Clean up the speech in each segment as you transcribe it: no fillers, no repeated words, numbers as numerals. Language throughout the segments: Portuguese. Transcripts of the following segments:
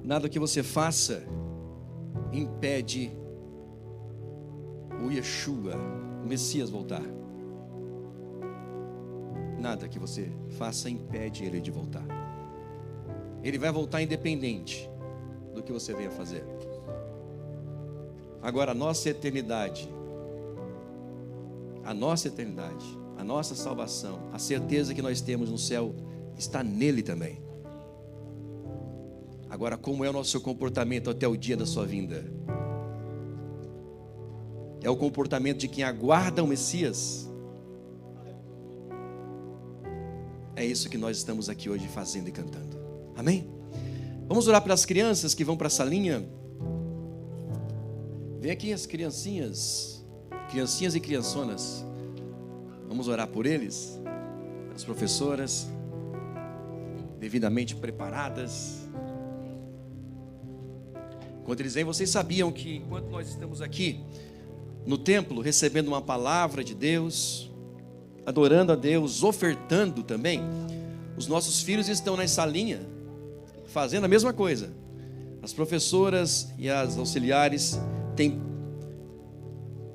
Nada que você faça impede o Yeshua, o Messias, voltar. Nada que você faça impede ele de voltar. Ele vai voltar independente do que você venha fazer. Agora, a nossa eternidade, a nossa salvação, a certeza que nós temos no céu está nele também. Agora, como é o nosso comportamento até o dia da sua vinda? É o comportamento de quem aguarda o Messias? É isso que nós estamos aqui hoje fazendo e cantando. Amém? Vamos orar pelas crianças que vão para a salinha. Vem aqui as criancinhas e criançonas. Vamos orar por eles. As professoras, devidamente preparadas. Quando eles vêm, vocês sabiam que enquanto nós estamos aqui no templo, recebendo uma palavra de Deus, adorando a Deus, ofertando também, os nossos filhos estão na salinha, fazendo a mesma coisa. As professoras e as auxiliares têm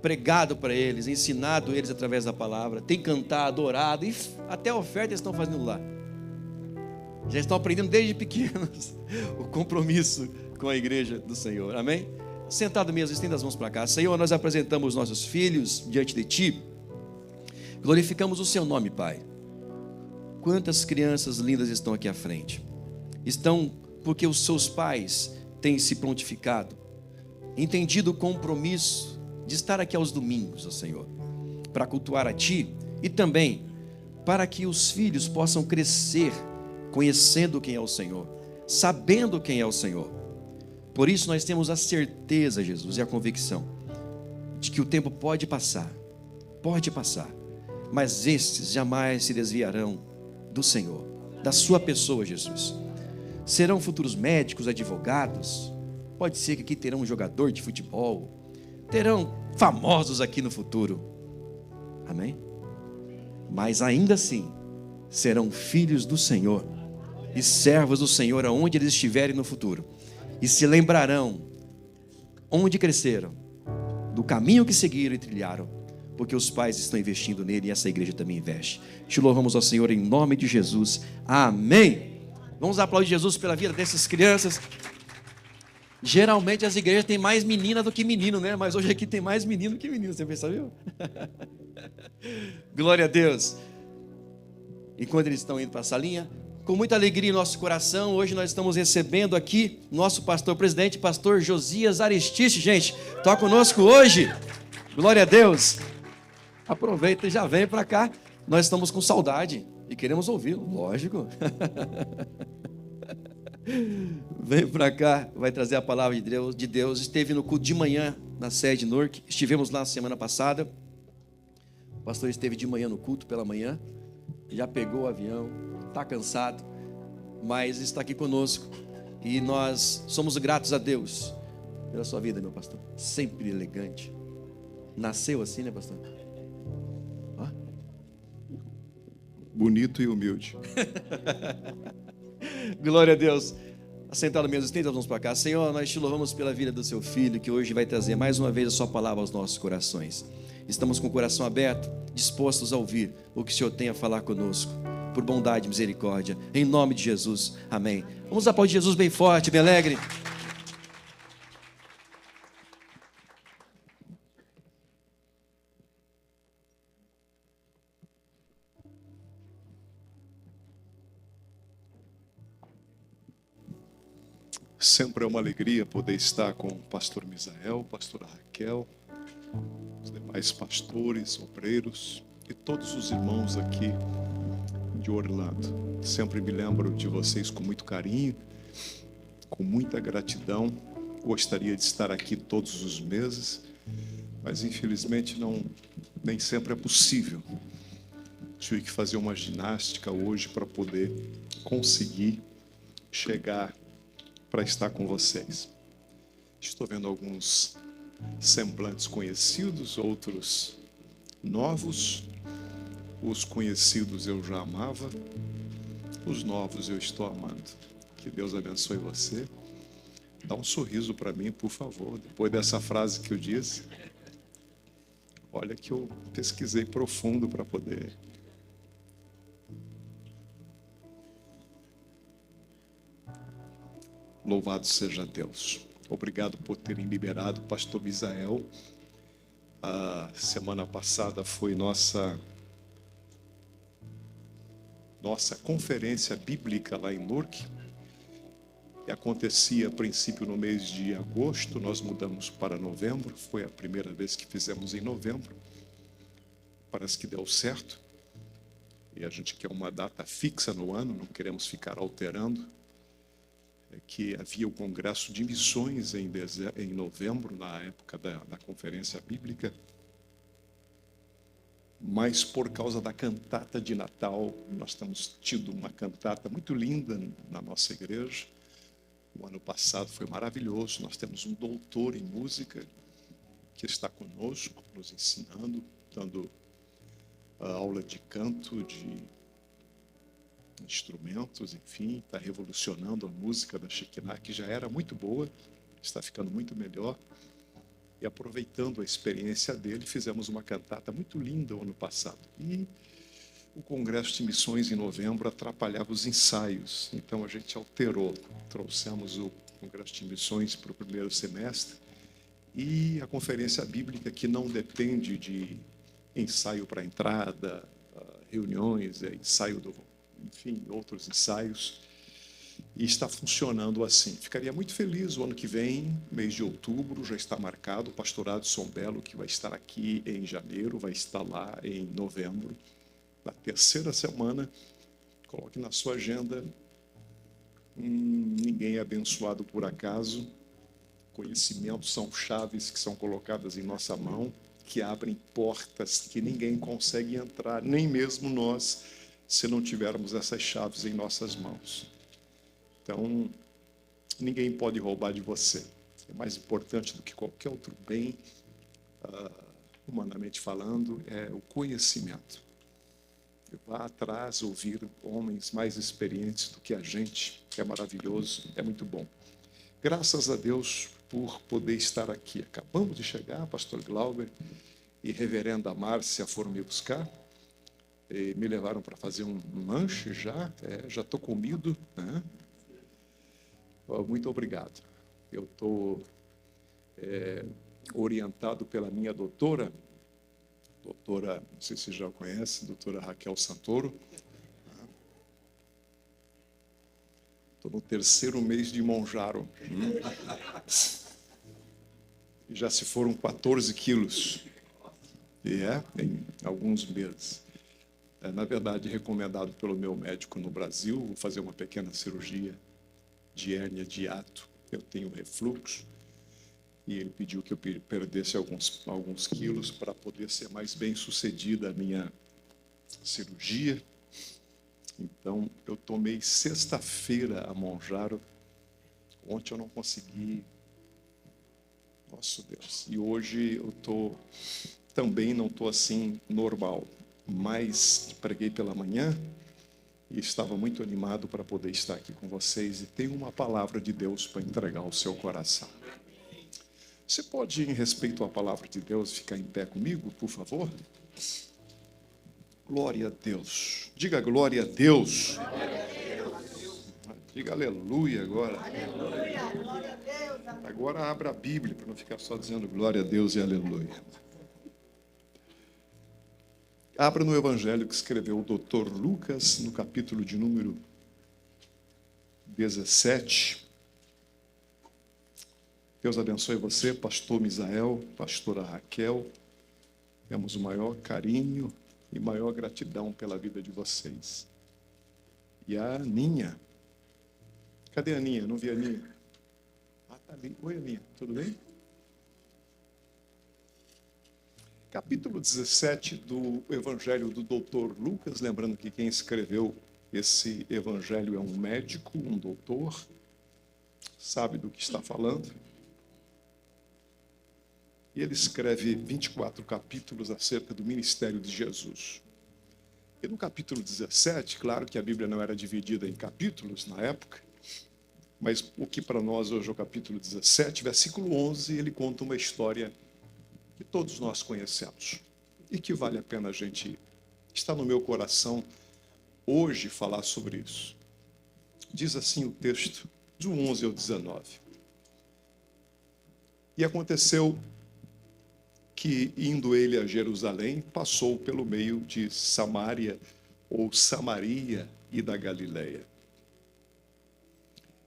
pregado para eles, ensinado eles através da palavra, têm cantado, adorado, e até a oferta eles estão fazendo lá. Já estão aprendendo desde pequenos o compromisso com a igreja do Senhor. Amém? Sentado mesmo, estenda as mãos para cá. Senhor, nós apresentamos nossos filhos diante de Ti. Glorificamos o Seu nome, Pai. Quantas crianças lindas estão aqui à frente. Estão porque os seus pais têm se prontificado, entendido o compromisso de estar aqui aos domingos, ó Senhor, para cultuar a Ti e também para que os filhos possam crescer conhecendo quem é o Senhor, sabendo quem é o Senhor. Por isso nós temos a certeza, Jesus, e a convicção de que o tempo pode passar, mas estes jamais se desviarão do Senhor, da sua pessoa, Jesus. Serão futuros médicos, advogados, pode ser que aqui terão um jogador de futebol, terão famosos aqui no futuro, amém? Mas ainda assim, serão filhos do Senhor e servos do Senhor aonde eles estiverem no futuro, e se lembrarão onde cresceram, do caminho que seguiram e trilharam, porque os pais estão investindo nele e essa igreja também investe. Te louvamos ao Senhor em nome de Jesus, amém. Vamos aplaudir Jesus pela vida dessas crianças. Geralmente as igrejas têm mais menina do que menino, né? Mas hoje aqui tem mais menino que menino, você percebeu? Glória a Deus. E quando eles estão indo para a salinha, com muita alegria em nosso coração, hoje nós estamos recebendo aqui nosso pastor presidente, pastor Josias Aristice. Gente, está conosco hoje. Glória a Deus. Aproveita e já vem para cá. Nós estamos com saudade e queremos ouvi-lo, lógico. Vem para cá, vai trazer a palavra de Deus. Esteve no culto de manhã na sede NORC. Estivemos lá semana passada. O pastor esteve de manhã no culto, pela manhã. Já pegou o avião, está cansado, mas está aqui conosco. E nós somos gratos a Deus pela sua vida, meu pastor. Sempre elegante. Nasceu assim, né, pastor? Ó. Bonito e humilde. Glória a Deus. Assentado mesmo, estenda as mãos para cá. Senhor, nós te louvamos pela vida do seu filho, que hoje vai trazer mais uma vez a sua palavra aos nossos corações. Estamos com o coração aberto, dispostos a ouvir o que o Senhor tem a falar conosco, por bondade e misericórdia, em nome de Jesus, amém. Vamos aplaudir Jesus bem forte, bem alegre. Sempre é uma alegria poder estar com o pastor Misael, pastora Raquel, os demais pastores, obreiros e todos os irmãos aqui de Orlando. Sempre me lembro de vocês com muito carinho, com muita gratidão. Gostaria de estar aqui todos os meses, mas infelizmente nem sempre é possível. Tive que fazer uma ginástica hoje para poder conseguir chegar para estar com vocês. Estou vendo alguns semblantes conhecidos, outros novos. Os conhecidos eu já amava, os novos eu estou amando. Que Deus abençoe você. Dá um sorriso para mim, por favor, depois dessa frase que eu disse. Olha que eu pesquisei profundo para poder. Louvado seja Deus. Obrigado por terem liberado o pastor Misael. A semana passada foi nossa conferência bíblica lá em Nurk. E acontecia a princípio no mês de agosto, nós mudamos para novembro, foi a primeira vez que fizemos em novembro. Parece que deu certo. E a gente quer uma data fixa no ano, não queremos ficar alterando. É que havia o congresso de missões em novembro, na época da conferência bíblica. Mas por causa da cantata de Natal, nós temos tido uma cantata muito linda na nossa igreja. O ano passado foi maravilhoso. Nós temos um doutor em música que está conosco, nos ensinando, dando aula de canto, de instrumentos, enfim, está revolucionando a música da Shekinah, que já era muito boa, está ficando muito melhor. E aproveitando a experiência dele, fizemos uma cantata muito linda o ano passado. E o Congresso de Missões em novembro atrapalhava os ensaios, então a gente alterou, trouxemos o Congresso de Missões para o primeiro semestre e a Conferência Bíblica, que não depende de ensaio para entrada, reuniões, ensaio enfim, outros ensaios, e está funcionando assim. Ficaria muito feliz o ano que vem, mês de outubro, já está marcado, o pastorado São Belo, que vai estar aqui em janeiro, vai estar lá em novembro. Na terceira semana, coloque na sua agenda. Ninguém é abençoado por acaso. Conhecimentos são chaves que são colocadas em nossa mão, que abrem portas que ninguém consegue entrar, nem mesmo nós, se não tivermos essas chaves em nossas mãos. Então, ninguém pode roubar de você. É mais importante do que qualquer outro bem, humanamente falando, é o conhecimento. Vá atrás, ouvir homens mais experientes do que a gente, que é maravilhoso, é muito bom. Graças a Deus por poder estar aqui. Acabamos de chegar, pastor Glauber e reverenda Márcia foram me buscar, e me levaram para fazer um lanche já estou comido, né? Muito obrigado. Eu estou orientado pela minha doutora, não sei se você já conhece, doutora Raquel Santoro. Estou no terceiro mês de Monjaro. E já se foram 14 quilos. Em alguns meses. Na verdade, recomendado pelo meu médico no Brasil, vou fazer uma pequena cirurgia de hérnia de hiato. Eu tenho refluxo. E ele pediu que eu perdesse alguns quilos para poder ser mais bem sucedida a minha cirurgia. Então, eu tomei sexta-feira a Monjaro. Ontem eu não consegui. Nosso Deus. E hoje eu também não estou assim normal. Mas preguei pela manhã e estava muito animado para poder estar aqui com vocês. E tenho uma palavra de Deus para entregar ao seu coração. Você pode, em respeito à palavra de Deus, ficar em pé comigo, por favor? Glória a Deus. Diga glória a Deus. Diga aleluia agora. Aleluia, glória a Deus. Agora abra a Bíblia para não ficar só dizendo glória a Deus e aleluia. Abra no Evangelho que escreveu o doutor Lucas, no capítulo de número 17. Deus abençoe você, pastor Misael, pastora Raquel. Temos o maior carinho e maior gratidão pela vida de vocês. E a Aninha. Cadê a Aninha? Não vi a Aninha. Tá ali. Oi, Aninha. Tudo bem? Capítulo 17 do Evangelho do doutor Lucas. Lembrando que quem escreveu esse Evangelho é um médico, um doutor. Sabe do que está falando. E ele escreve 24 capítulos acerca do ministério de Jesus. E no capítulo 17, claro que a Bíblia não era dividida em capítulos na época, Mas o que para nós hoje é o capítulo 17, versículo 11, ele conta uma história que todos nós conhecemos e que vale a pena a gente, está no meu coração hoje falar sobre isso. Diz assim o texto, do 11 ao 19. E aconteceu que, indo ele a Jerusalém, passou pelo meio de Samaria, ou Samaria e da Galileia.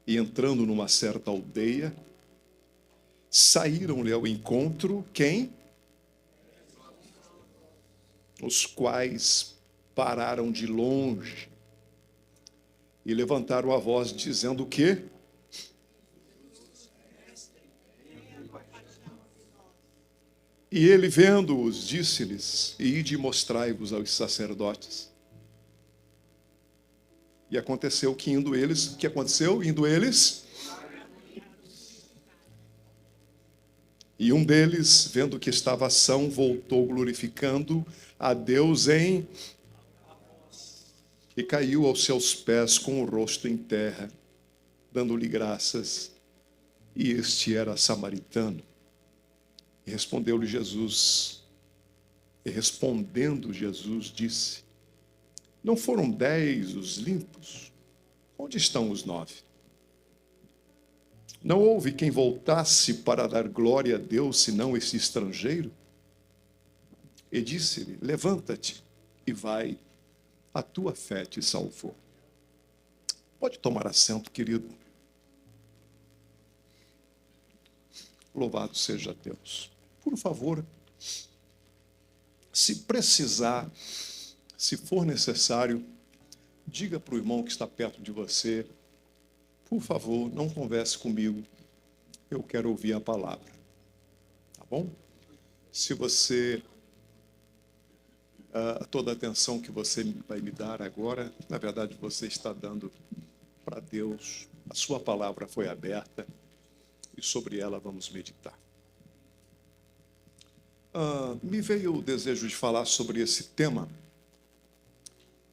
E entrando numa certa aldeia, saíram-lhe ao encontro quem? Os quais pararam de longe e levantaram a voz dizendo o quê? E ele, vendo-os, disse-lhes: ide e mostrai-vos aos sacerdotes. E aconteceu que indo eles, o que aconteceu? Indo eles, e um deles, vendo que estava são, voltou glorificando a Deus e caiu aos seus pés com o rosto em terra, dando-lhe graças. E este era samaritano. E respondeu-lhe Jesus, e respondendo Jesus disse: não foram 10 os limpos? Onde estão os 9? Não houve quem voltasse para dar glória a Deus, senão esse estrangeiro? E disse-lhe: levanta-te e vai, a tua fé te salvou. Pode tomar assento, querido. Louvado seja Deus. Por favor, se precisar, se for necessário, diga para o irmão que está perto de você: por favor, não converse comigo, eu quero ouvir a palavra. Tá bom? Se você, toda a atenção que você vai me dar agora, na verdade você está dando para Deus. A sua palavra foi aberta e sobre ela vamos meditar. Me veio o desejo de falar sobre esse tema,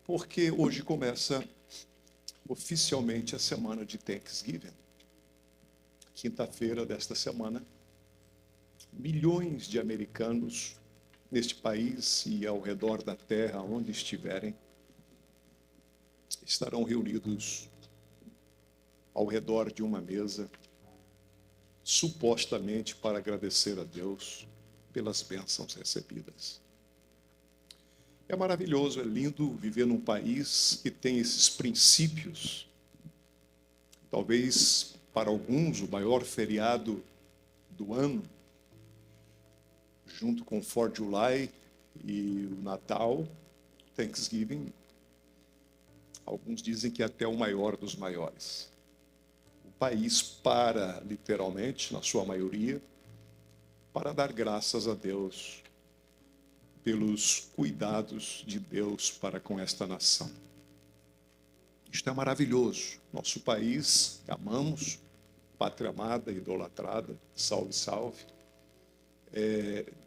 porque hoje começa oficialmente a semana de Thanksgiving. Quinta-feira desta semana, milhões de americanos neste país e ao redor da terra, onde estiverem, estarão reunidos ao redor de uma mesa, supostamente para agradecer a Deus pelas bênçãos recebidas. É maravilhoso, é lindo viver num país que tem esses princípios. Talvez para alguns o maior feriado do ano, junto com o 4th of July e o Natal, Thanksgiving. Alguns dizem que até o maior dos maiores. O país para, literalmente, na sua maioria, para dar graças a Deus pelos cuidados de Deus para com esta nação. Isto é maravilhoso. Nosso país, amamos, pátria amada, idolatrada, salve, salve.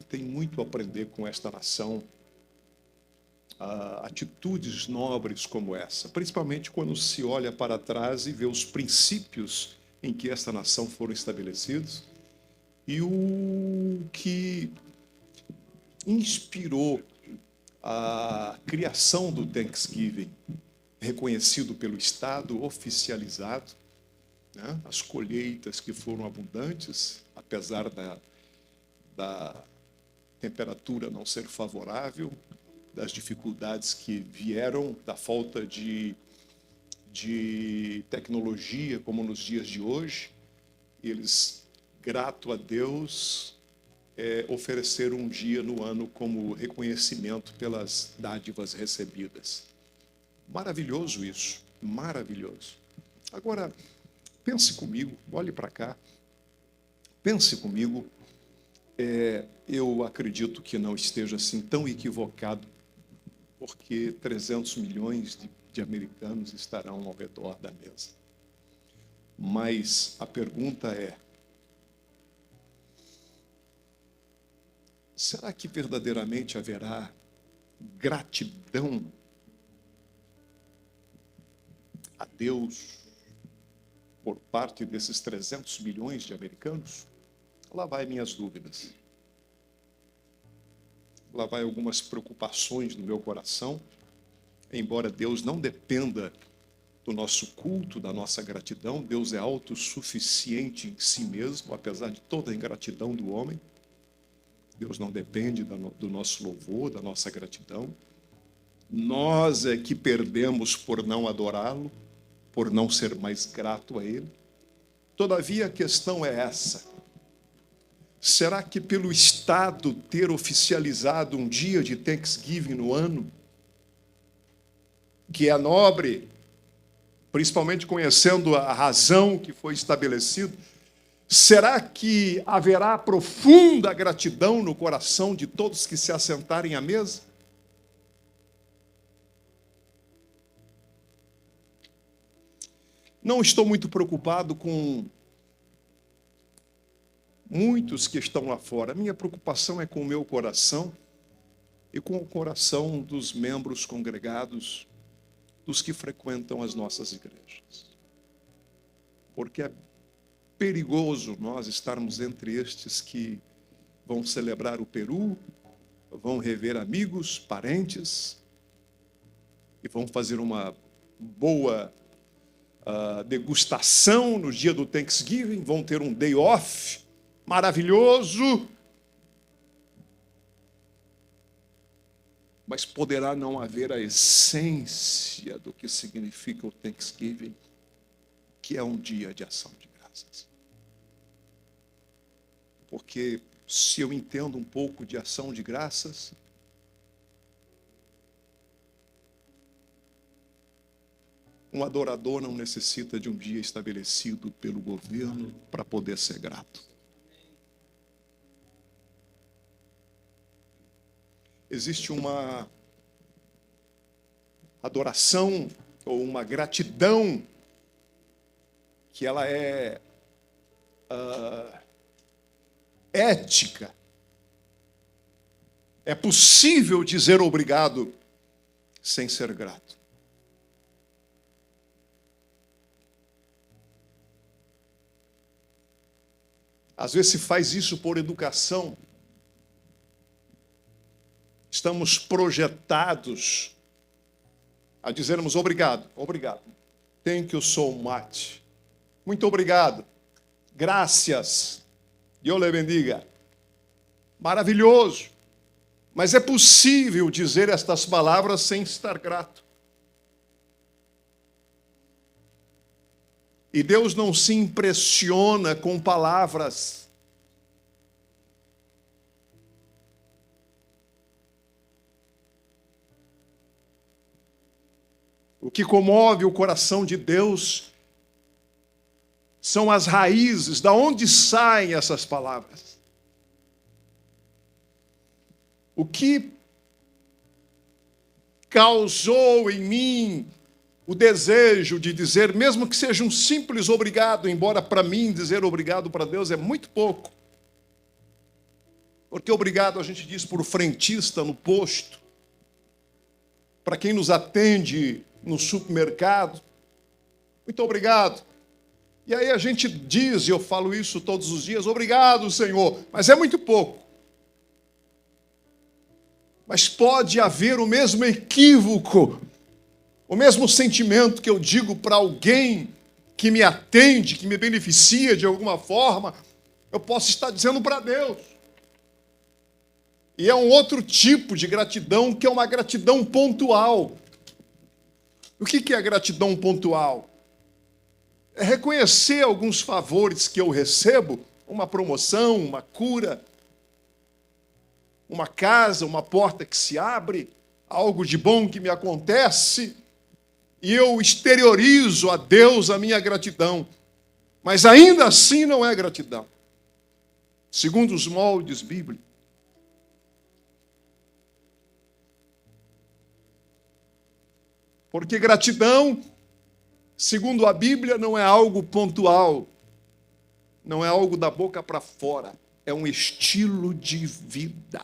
Tem muito a aprender com esta nação. Atitudes nobres como essa, principalmente quando se olha para trás e vê os princípios em que esta nação foram estabelecidos e o que inspirou a criação do Thanksgiving, reconhecido pelo Estado, oficializado, né? As colheitas que foram abundantes, apesar da temperatura não ser favorável, das dificuldades que vieram, da falta de tecnologia, como nos dias de hoje. Eles, grato a Deus, ofereceram um dia no ano como reconhecimento pelas dádivas recebidas. Maravilhoso isso, maravilhoso. Agora, pense comigo, olhe para cá, pense comigo. Eu acredito que não esteja assim tão equivocado, porque 300 milhões de americanos estarão ao redor da mesa. Mas a pergunta é: será que verdadeiramente haverá gratidão a Deus por parte desses 300 milhões de americanos? Lá vai minhas dúvidas. Lá vai algumas preocupações no meu coração, embora Deus não dependa do nosso culto, da nossa gratidão. Deus é autossuficiente em si mesmo, apesar de toda a ingratidão do homem. Deus não depende do nosso louvor, da nossa gratidão. Nós é que perdemos por não adorá-lo, por não ser mais grato a Ele. Todavia, a questão é essa: será que pelo Estado ter oficializado um dia de Thanksgiving no ano, que é nobre, principalmente conhecendo a razão que foi estabelecido, será que haverá profunda gratidão no coração de todos que se assentarem à mesa? Não estou muito preocupado com muitos que estão lá fora. A minha preocupação é com o meu coração e com o coração dos membros congregados, dos que frequentam as nossas igrejas. Porque é perigoso nós estarmos entre estes que vão celebrar o Peru, vão rever amigos, parentes, e vão fazer uma boa degustação no dia do Thanksgiving, vão ter um day off maravilhoso, mas poderá não haver a essência do que significa o Thanksgiving, que é um dia de ação de graças. Porque se eu entendo um pouco de ação de graças, um adorador não necessita de um dia estabelecido pelo governo para poder ser grato. Existe uma adoração ou uma gratidão que ela é ética. É possível dizer obrigado sem ser grato. Às vezes se faz isso por educação. Estamos projetados a dizermos obrigado, obrigado. Thank you so much. Muito obrigado. Graças. Deus lhe bendiga. Maravilhoso. Mas é possível dizer estas palavras sem estar grato. E Deus não se impressiona com palavras. O que comove o coração de Deus são as raízes, da onde saem essas palavras. O que causou em mim o desejo de dizer, mesmo que seja um simples obrigado, embora para mim dizer obrigado para Deus é muito pouco. Porque obrigado a gente diz por frentista no posto, para quem nos atende no supermercado, muito obrigado. E aí a gente diz, e eu falo isso todos os dias, obrigado, Senhor, mas é muito pouco. Mas pode haver o mesmo equívoco, o mesmo sentimento que eu digo para alguém que me atende, que me beneficia de alguma forma, eu posso estar dizendo para Deus. E é um outro tipo de gratidão, que é uma gratidão pontual. O que é a gratidão pontual? É reconhecer alguns favores que eu recebo, uma promoção, uma cura, uma casa, uma porta que se abre, algo de bom que me acontece, e eu exteriorizo a Deus a minha gratidão. Mas ainda assim não é gratidão, segundo os moldes bíblicos. Porque gratidão, segundo a Bíblia, não é algo pontual, não é algo da boca para fora, é um estilo de vida.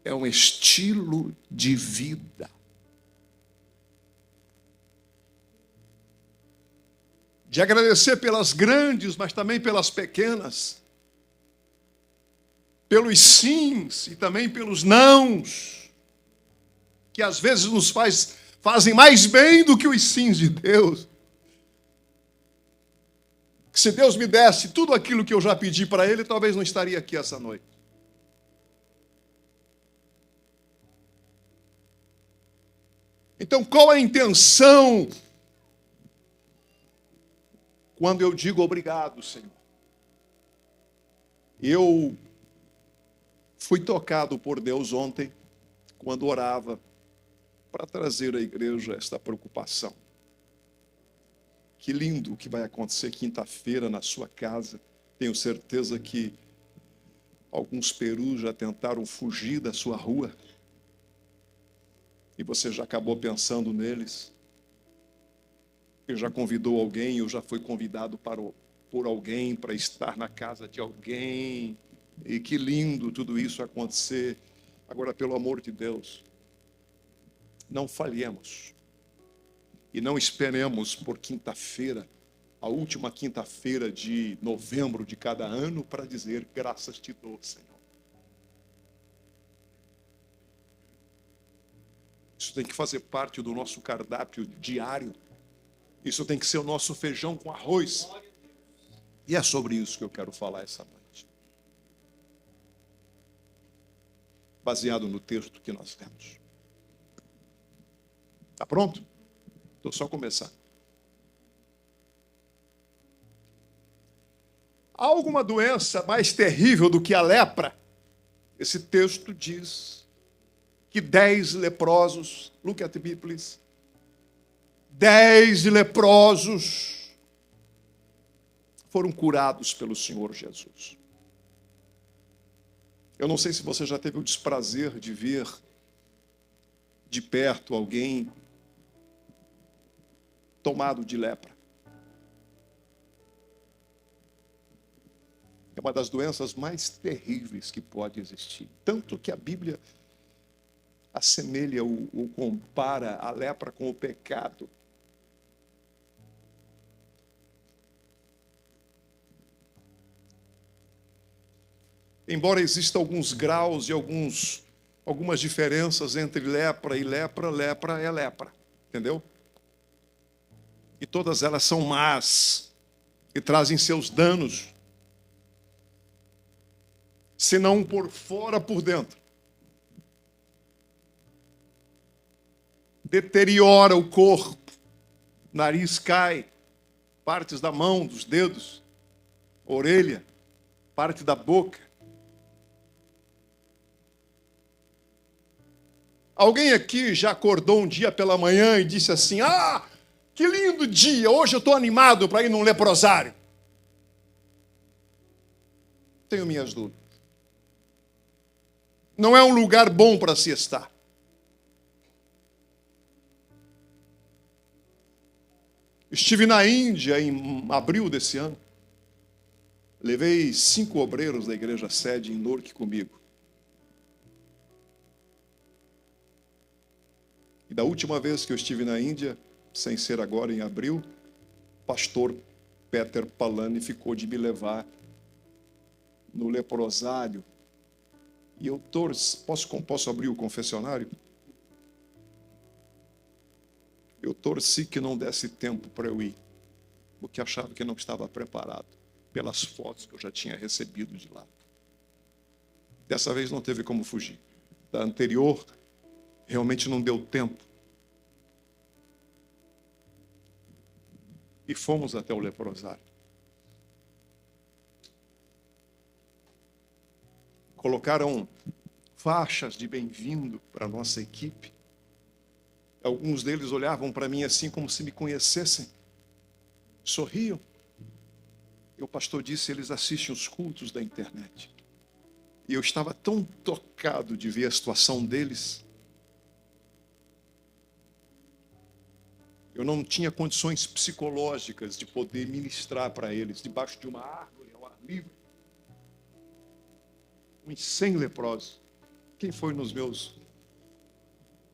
É um estilo de vida. de agradecer pelas grandes, mas também pelas pequenas, pelos sims e também pelos nãos, que às vezes nos fazem mais bem do que os sims de Deus. Que se Deus me desse tudo aquilo que eu já pedi para Ele, talvez não estaria aqui essa noite. Então, qual a intenção quando eu digo obrigado, Senhor? Eu fui tocado por Deus ontem, quando orava, para trazer à igreja esta preocupação. Que lindo o que vai acontecer quinta-feira na sua casa. Tenho certeza que alguns perus já tentaram fugir da sua rua. E você já acabou pensando neles. E já convidou alguém, ou já foi convidado por alguém para estar na casa de alguém. E que lindo tudo isso acontecer. Agora, pelo amor de Deus, não falhemos. E não esperemos por quinta-feira, a última quinta-feira de novembro de cada ano, para dizer graças te dou, Senhor. Isso tem que fazer parte do nosso cardápio diário. Isso tem que ser o nosso feijão com arroz. E é sobre isso que eu quero falar essa noite. Baseado no texto que nós temos. Está pronto? Estou só começando. Há alguma doença mais terrível do que a lepra? Esse texto diz que 10 leprosos, look at me, please. 10 leprosos foram curados pelo Senhor Jesus. Eu não sei se você já teve o desprazer de ver de perto alguém tomado de lepra. É uma das doenças mais terríveis que pode existir. Tanto que a Bíblia assemelha ou compara a lepra com o pecado. Embora existam alguns graus e algumas diferenças entre lepra e lepra, lepra é lepra. Entendeu? E todas elas são más e trazem seus danos, se não por fora, por dentro. Deteriora o corpo, nariz cai, partes da mão, dos dedos, orelha, parte da boca. Alguém aqui já acordou um dia pela manhã e disse assim: ah, que lindo dia, hoje eu estou animado para ir num leprosário. Tenho minhas dúvidas. Não é um lugar bom para se estar. Estive na Índia em abril desse ano. Levei 5 obreiros da igreja sede em Newark comigo. E da última vez que eu estive na Índia, sem ser agora em abril, o pastor Peter Palani ficou de me levar no leprosário. E eu torci. Posso abrir o confessionário? Eu torci que não desse tempo para eu ir, porque achava que não estava preparado, pelas fotos que eu já tinha recebido de lá. Dessa vez não teve como fugir. Da anterior, realmente não deu tempo. E fomos até o leprosário. Colocaram faixas de bem-vindo para a nossa equipe. Alguns deles olhavam para mim assim como se me conhecessem. Sorriam. E o pastor disse: eles assistem os cultos da internet. E eu estava tão tocado de ver a situação deles. Eu não tinha condições psicológicas de poder ministrar para eles debaixo de uma árvore, ao ar livre. Uns 100 leprosos. Quem foi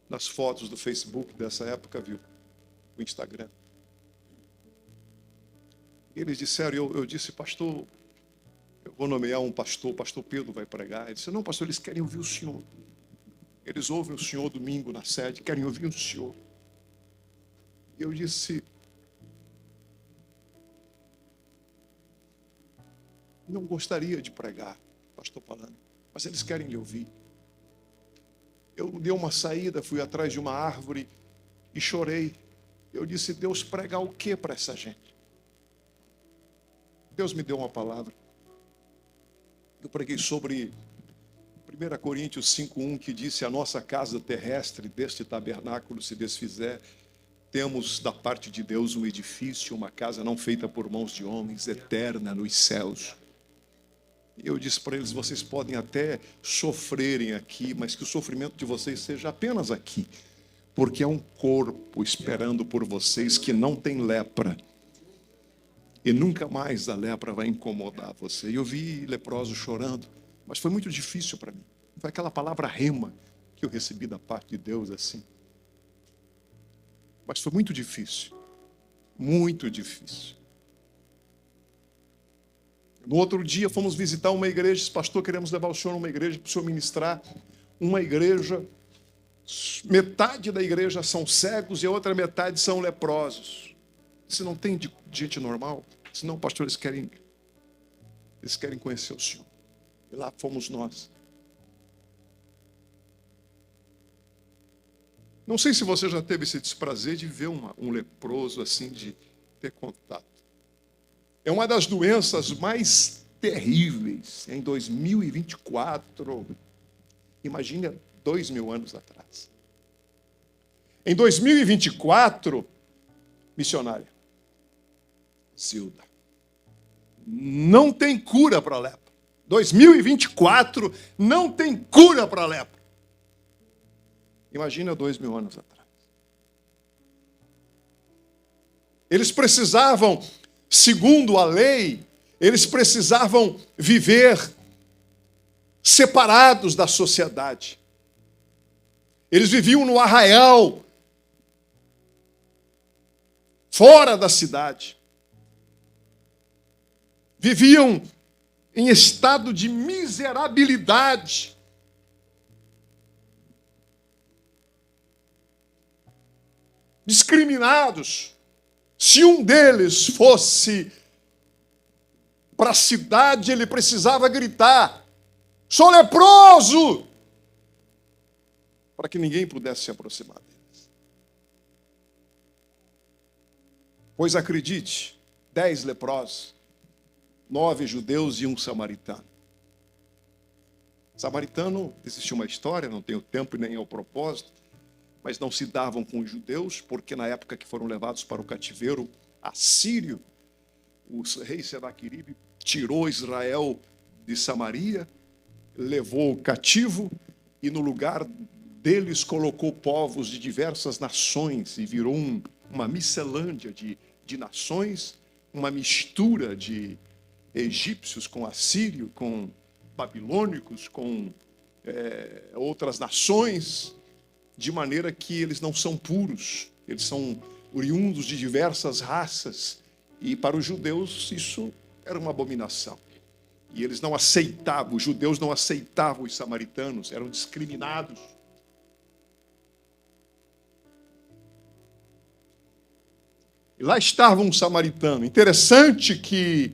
nas fotos do Facebook dessa época viu? O Instagram. Eles disseram, eu disse, pastor, eu vou nomear um pastor, o pastor Pedro vai pregar. Ele disse, não, pastor, eles querem ouvir o senhor. Eles ouvem o senhor domingo na sede, querem ouvir o senhor. Eu disse, não gostaria de pregar, pastor Palano, mas eles querem lhe ouvir. Eu dei uma saída, fui atrás de uma árvore e chorei. Eu disse, Deus, pregar o que para essa gente? Deus me deu uma palavra. Eu preguei sobre 1 Coríntios 5:1, que disse, a nossa casa terrestre deste tabernáculo se desfizer, temos da parte de Deus um edifício, uma casa não feita por mãos de homens, eterna nos céus. E eu disse para eles, vocês podem até sofrerem aqui, mas que o sofrimento de vocês seja apenas aqui, porque é um corpo esperando por vocês que não tem lepra. E nunca mais a lepra vai incomodar você. E eu vi leprosos chorando, mas foi muito difícil para mim. Foi aquela palavra rema que eu recebi da parte de Deus assim. Mas foi muito difícil. Muito difícil. No outro dia fomos visitar uma igreja. Disse, pastor, queremos levar o senhor a uma igreja para o senhor ministrar. Uma igreja, metade da igreja são cegos e a outra metade são leprosos. Se não tem gente normal, senão, pastor, eles querem conhecer o senhor. E lá fomos nós. Não sei se você já teve esse desprazer de ver um leproso assim, de ter contato. É uma das doenças mais terríveis em 2024. Imagina 2.000 anos atrás. Em 2024, missionária Zilda, não tem cura para a lepra. 2024 não tem cura para a lepra. Imagina 2.000 anos atrás. Eles precisavam, segundo a lei, eles precisavam viver separados da sociedade. Eles viviam no arraial, fora da cidade. Viviam em estado de miserabilidade. Discriminados. Se um deles fosse para a cidade, ele precisava gritar, sou leproso, para que ninguém pudesse se aproximar deles. Pois acredite, 10 leprosos, 9 judeus e um samaritano. Samaritano, existe uma história, não tenho tempo e nem é o propósito, mas não se davam com os judeus, porque na época que foram levados para o cativeiro assírio, o rei Senaqueribe tirou Israel de Samaria, levou cativo e no lugar deles colocou povos de diversas nações e virou uma miscelândia de nações, uma mistura de egípcios com assírio, com babilônicos, com outras nações, de maneira que eles não são puros, eles são oriundos de diversas raças, e para os judeus isso era uma abominação. E eles não aceitavam, os judeus não aceitavam os samaritanos, eram discriminados. E lá estava um samaritano. Interessante que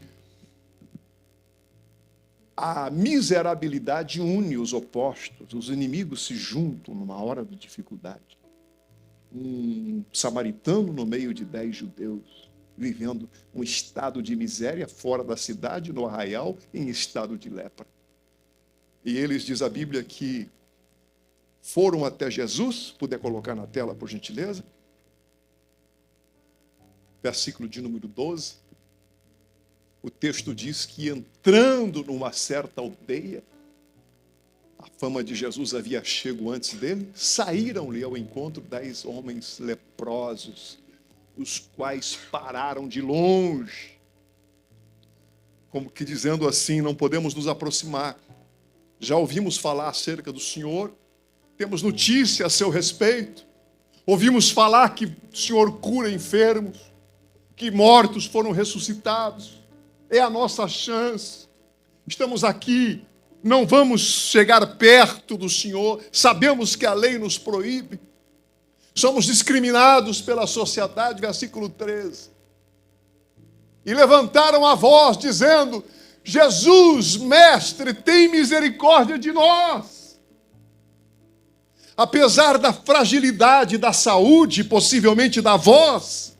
a miserabilidade une os opostos, os inimigos se juntam numa hora de dificuldade. Um samaritano no meio de 10 judeus, vivendo um estado de miséria fora da cidade, no arraial, em estado de lepra. E eles, diz a Bíblia, que foram até Jesus, puder colocar na tela, por gentileza, versículo de número 12, o texto diz que entrando numa certa aldeia, a fama de Jesus havia chego antes dele, saíram-lhe ao encontro 10 homens leprosos, os quais pararam de longe, como que dizendo assim, não podemos nos aproximar, já ouvimos falar acerca do Senhor, temos notícia a seu respeito, ouvimos falar que o Senhor cura enfermos, que mortos foram ressuscitados. É a nossa chance. Estamos aqui, não vamos chegar perto do Senhor, sabemos que a lei nos proíbe. Somos discriminados pela sociedade, versículo 13. E levantaram a voz, dizendo: Jesus, mestre, tem misericórdia de nós. Apesar da fragilidade da saúde, possivelmente da voz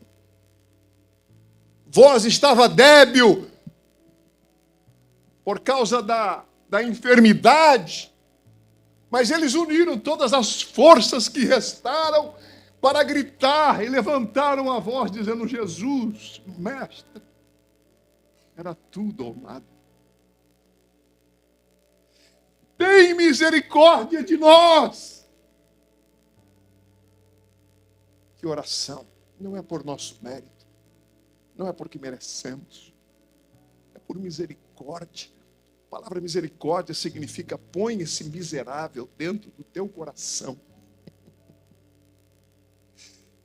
estava débil por causa da enfermidade, mas eles uniram todas as forças que restaram para gritar e levantaram a voz, dizendo: Jesus, mestre, era tudo ou nada. Tem misericórdia de nós. Que oração, não é por nosso mérito, não é porque merecemos, é por misericórdia. A palavra misericórdia significa: põe esse miserável dentro do teu coração.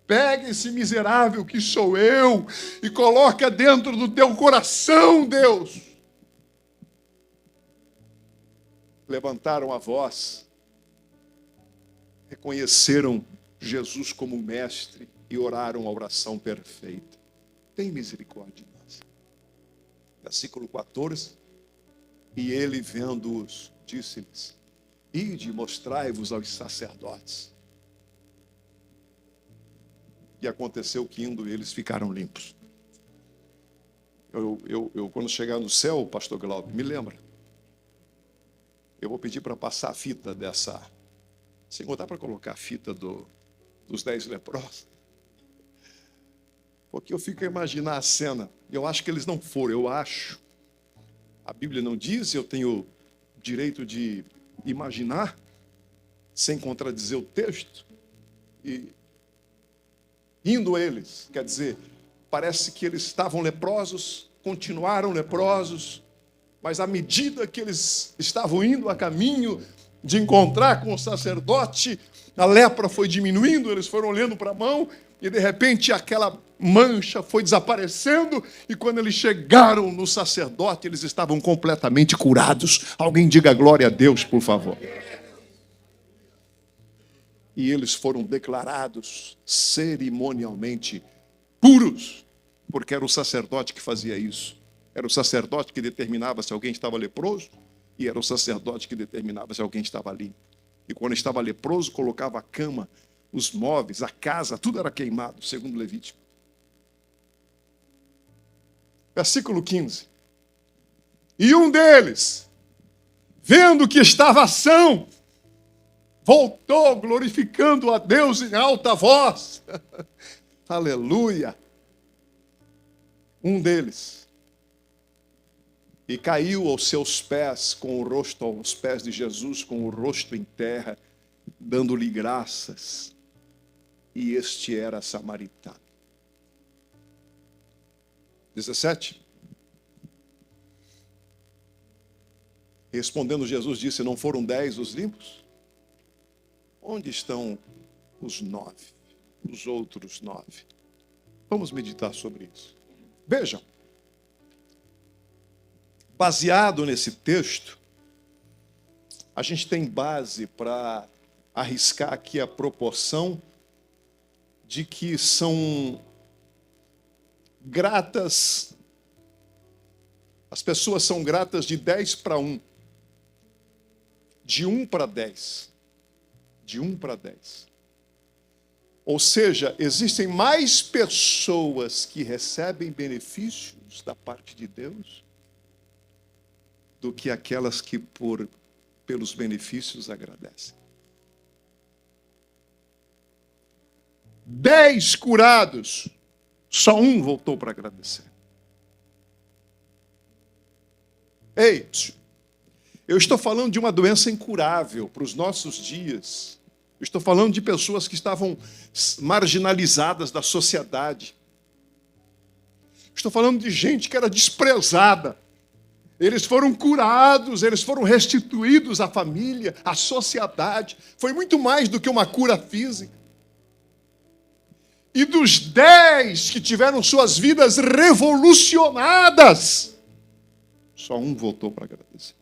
Pega esse miserável que sou eu e coloca dentro do teu coração, Deus. Levantaram a voz, reconheceram Jesus como mestre e oraram a oração perfeita. Tem misericórdia de nós. Versículo 14. E ele, vendo-os, disse-lhes: ide e mostrai-vos aos sacerdotes. E aconteceu que, indo, eles ficaram limpos. Eu quando chegar no céu, pastor Glauber, me lembra. Eu vou pedir para passar a fita dessa. Senhor, dá para colocar a fita dos 10 leprosos? Porque eu fico a imaginar a cena. Eu acho que eles não foram, eu acho. A Bíblia não diz, eu tenho direito de imaginar, sem contradizer o texto. E indo eles, quer dizer, parece que eles estavam leprosos, continuaram leprosos, mas à medida que eles estavam indo a caminho de encontrar com o sacerdote, a lepra foi diminuindo, eles foram olhando para a mão, e de repente aquela mancha foi desaparecendo, e quando eles chegaram no sacerdote, eles estavam completamente curados. Alguém diga glória a Deus, por favor. E eles foram declarados cerimonialmente puros, porque era o sacerdote que fazia isso. Era o sacerdote que determinava se alguém estava leproso, e era o sacerdote que determinava se alguém estava limpo. E quando estava leproso, colocava a cama, os móveis, a casa, tudo era queimado, segundo Levítico. Versículo 15. E um deles, vendo que estava são, voltou glorificando a Deus em alta voz. Aleluia. Um deles. E caiu aos seus pés, com o rosto aos pés de Jesus, com o rosto em terra, dando-lhe graças. E este era samaritano. 17. Respondendo Jesus disse: não foram 10 os limpos? Onde estão os 9? Os outros 9? Vamos meditar sobre isso. Vejam. Baseado nesse texto, a gente tem base para arriscar aqui a proporção de que são gratas, as pessoas são gratas de 10 para 1, de 1 para 10, de 1 para 10. Ou seja, existem mais pessoas que recebem benefícios da parte de Deus do que aquelas que pelos benefícios agradecem. 10 curados, só um voltou para agradecer. Ei, eu estou falando de uma doença incurável para os nossos dias. Eu estou falando de pessoas que estavam marginalizadas da sociedade. Estou falando de gente que era desprezada. Eles foram curados, eles foram restituídos à família, à sociedade. Foi muito mais do que uma cura física. E dos 10 que tiveram suas vidas revolucionadas, só um voltou para agradecer.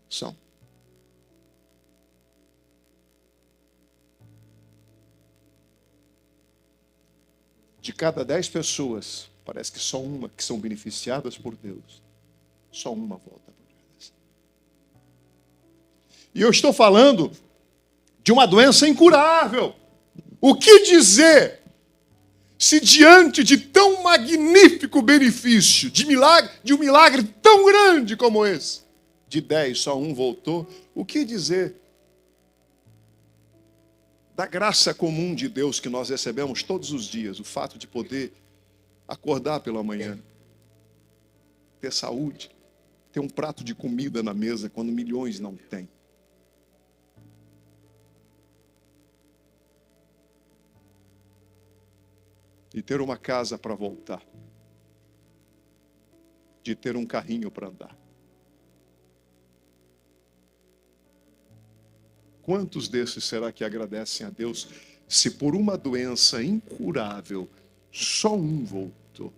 Só um. De cada 10 pessoas, parece que só uma que são beneficiadas por Deus, só uma volta para agradecer. E eu estou falando de uma doença incurável. O que dizer se diante de tão magnífico benefício, de um milagre tão grande como esse, de 10 só um voltou? O que dizer da graça comum de Deus que nós recebemos todos os dias, o fato de poder acordar pela manhã, ter saúde, ter um prato de comida na mesa quando milhões não têm. De ter uma casa para voltar, de ter um carrinho para andar. Quantos desses será que agradecem a Deus se por uma doença incurável só um voltou?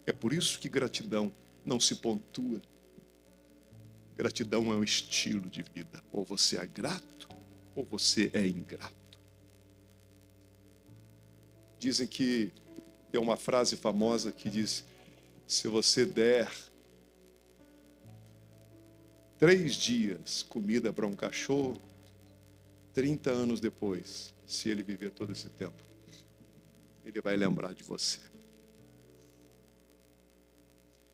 É por isso que gratidão não se pontua. Gratidão é um estilo de vida. Ou você é grato, ou você é ingrato. Dizem que tem uma frase famosa que diz: se você der 3 dias comida para um cachorro, 30 anos depois, se ele viver todo esse tempo, ele vai lembrar de você.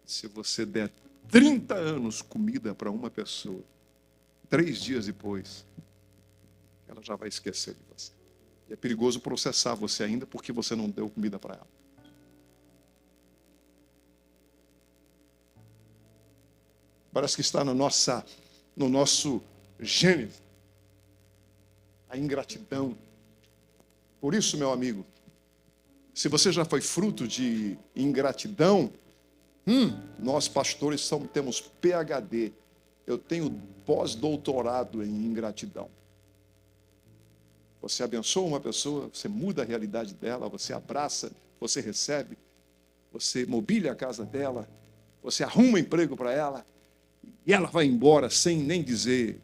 Se você der 30 anos comida para uma pessoa, 3 dias depois, ela já vai esquecer de você. E é perigoso processar você ainda porque você não deu comida para ela. Parece que está no nosso gênero a ingratidão. Por isso, meu amigo, se você já foi fruto de ingratidão, nós pastores temos PhD. Eu tenho pós-doutorado em ingratidão. Você abençoa uma pessoa, você muda a realidade dela, você abraça, você recebe, você mobília a casa dela, você arruma emprego para ela, e ela vai embora sem nem dizer,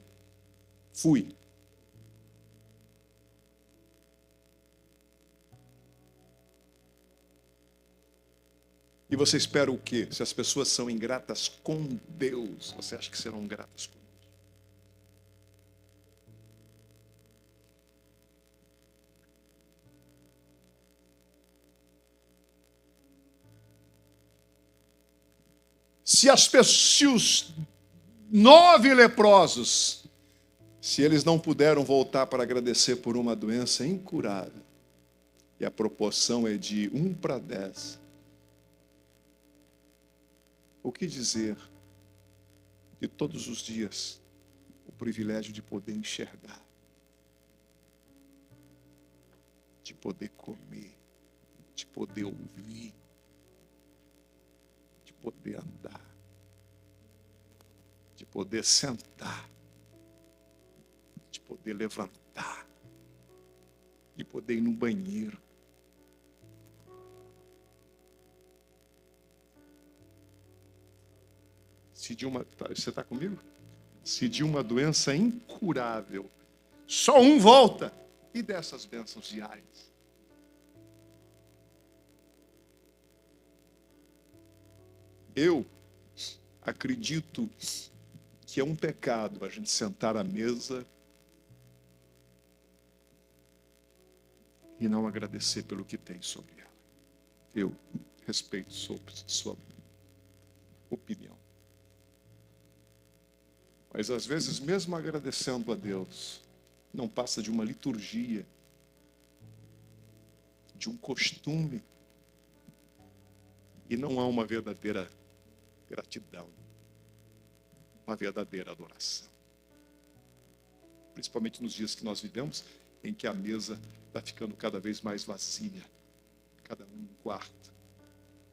fui. E você espera o quê? Se as pessoas são ingratas com Deus, você acha que serão gratas com Deus? Se os 9 leprosos, se eles não puderam voltar para agradecer por uma doença incurável, e a proporção é de 1 para 10, o que dizer de todos os dias o privilégio de poder enxergar, de poder comer, de poder ouvir, de poder andar, de poder sentar, de poder levantar, de poder ir no banheiro. Você está comigo? Se de uma doença incurável só um volta, e dessas bênçãos diárias? Eu acredito que é um pecado a gente sentar à mesa e não agradecer pelo que tem sobre ela. Eu respeito sua opinião. Mas às vezes, mesmo agradecendo a Deus, não passa de uma liturgia, de um costume, e não há uma verdadeira gratidão, uma verdadeira adoração. Principalmente nos dias que nós vivemos, em que a mesa está ficando cada vez mais vazia, cada um no quarto,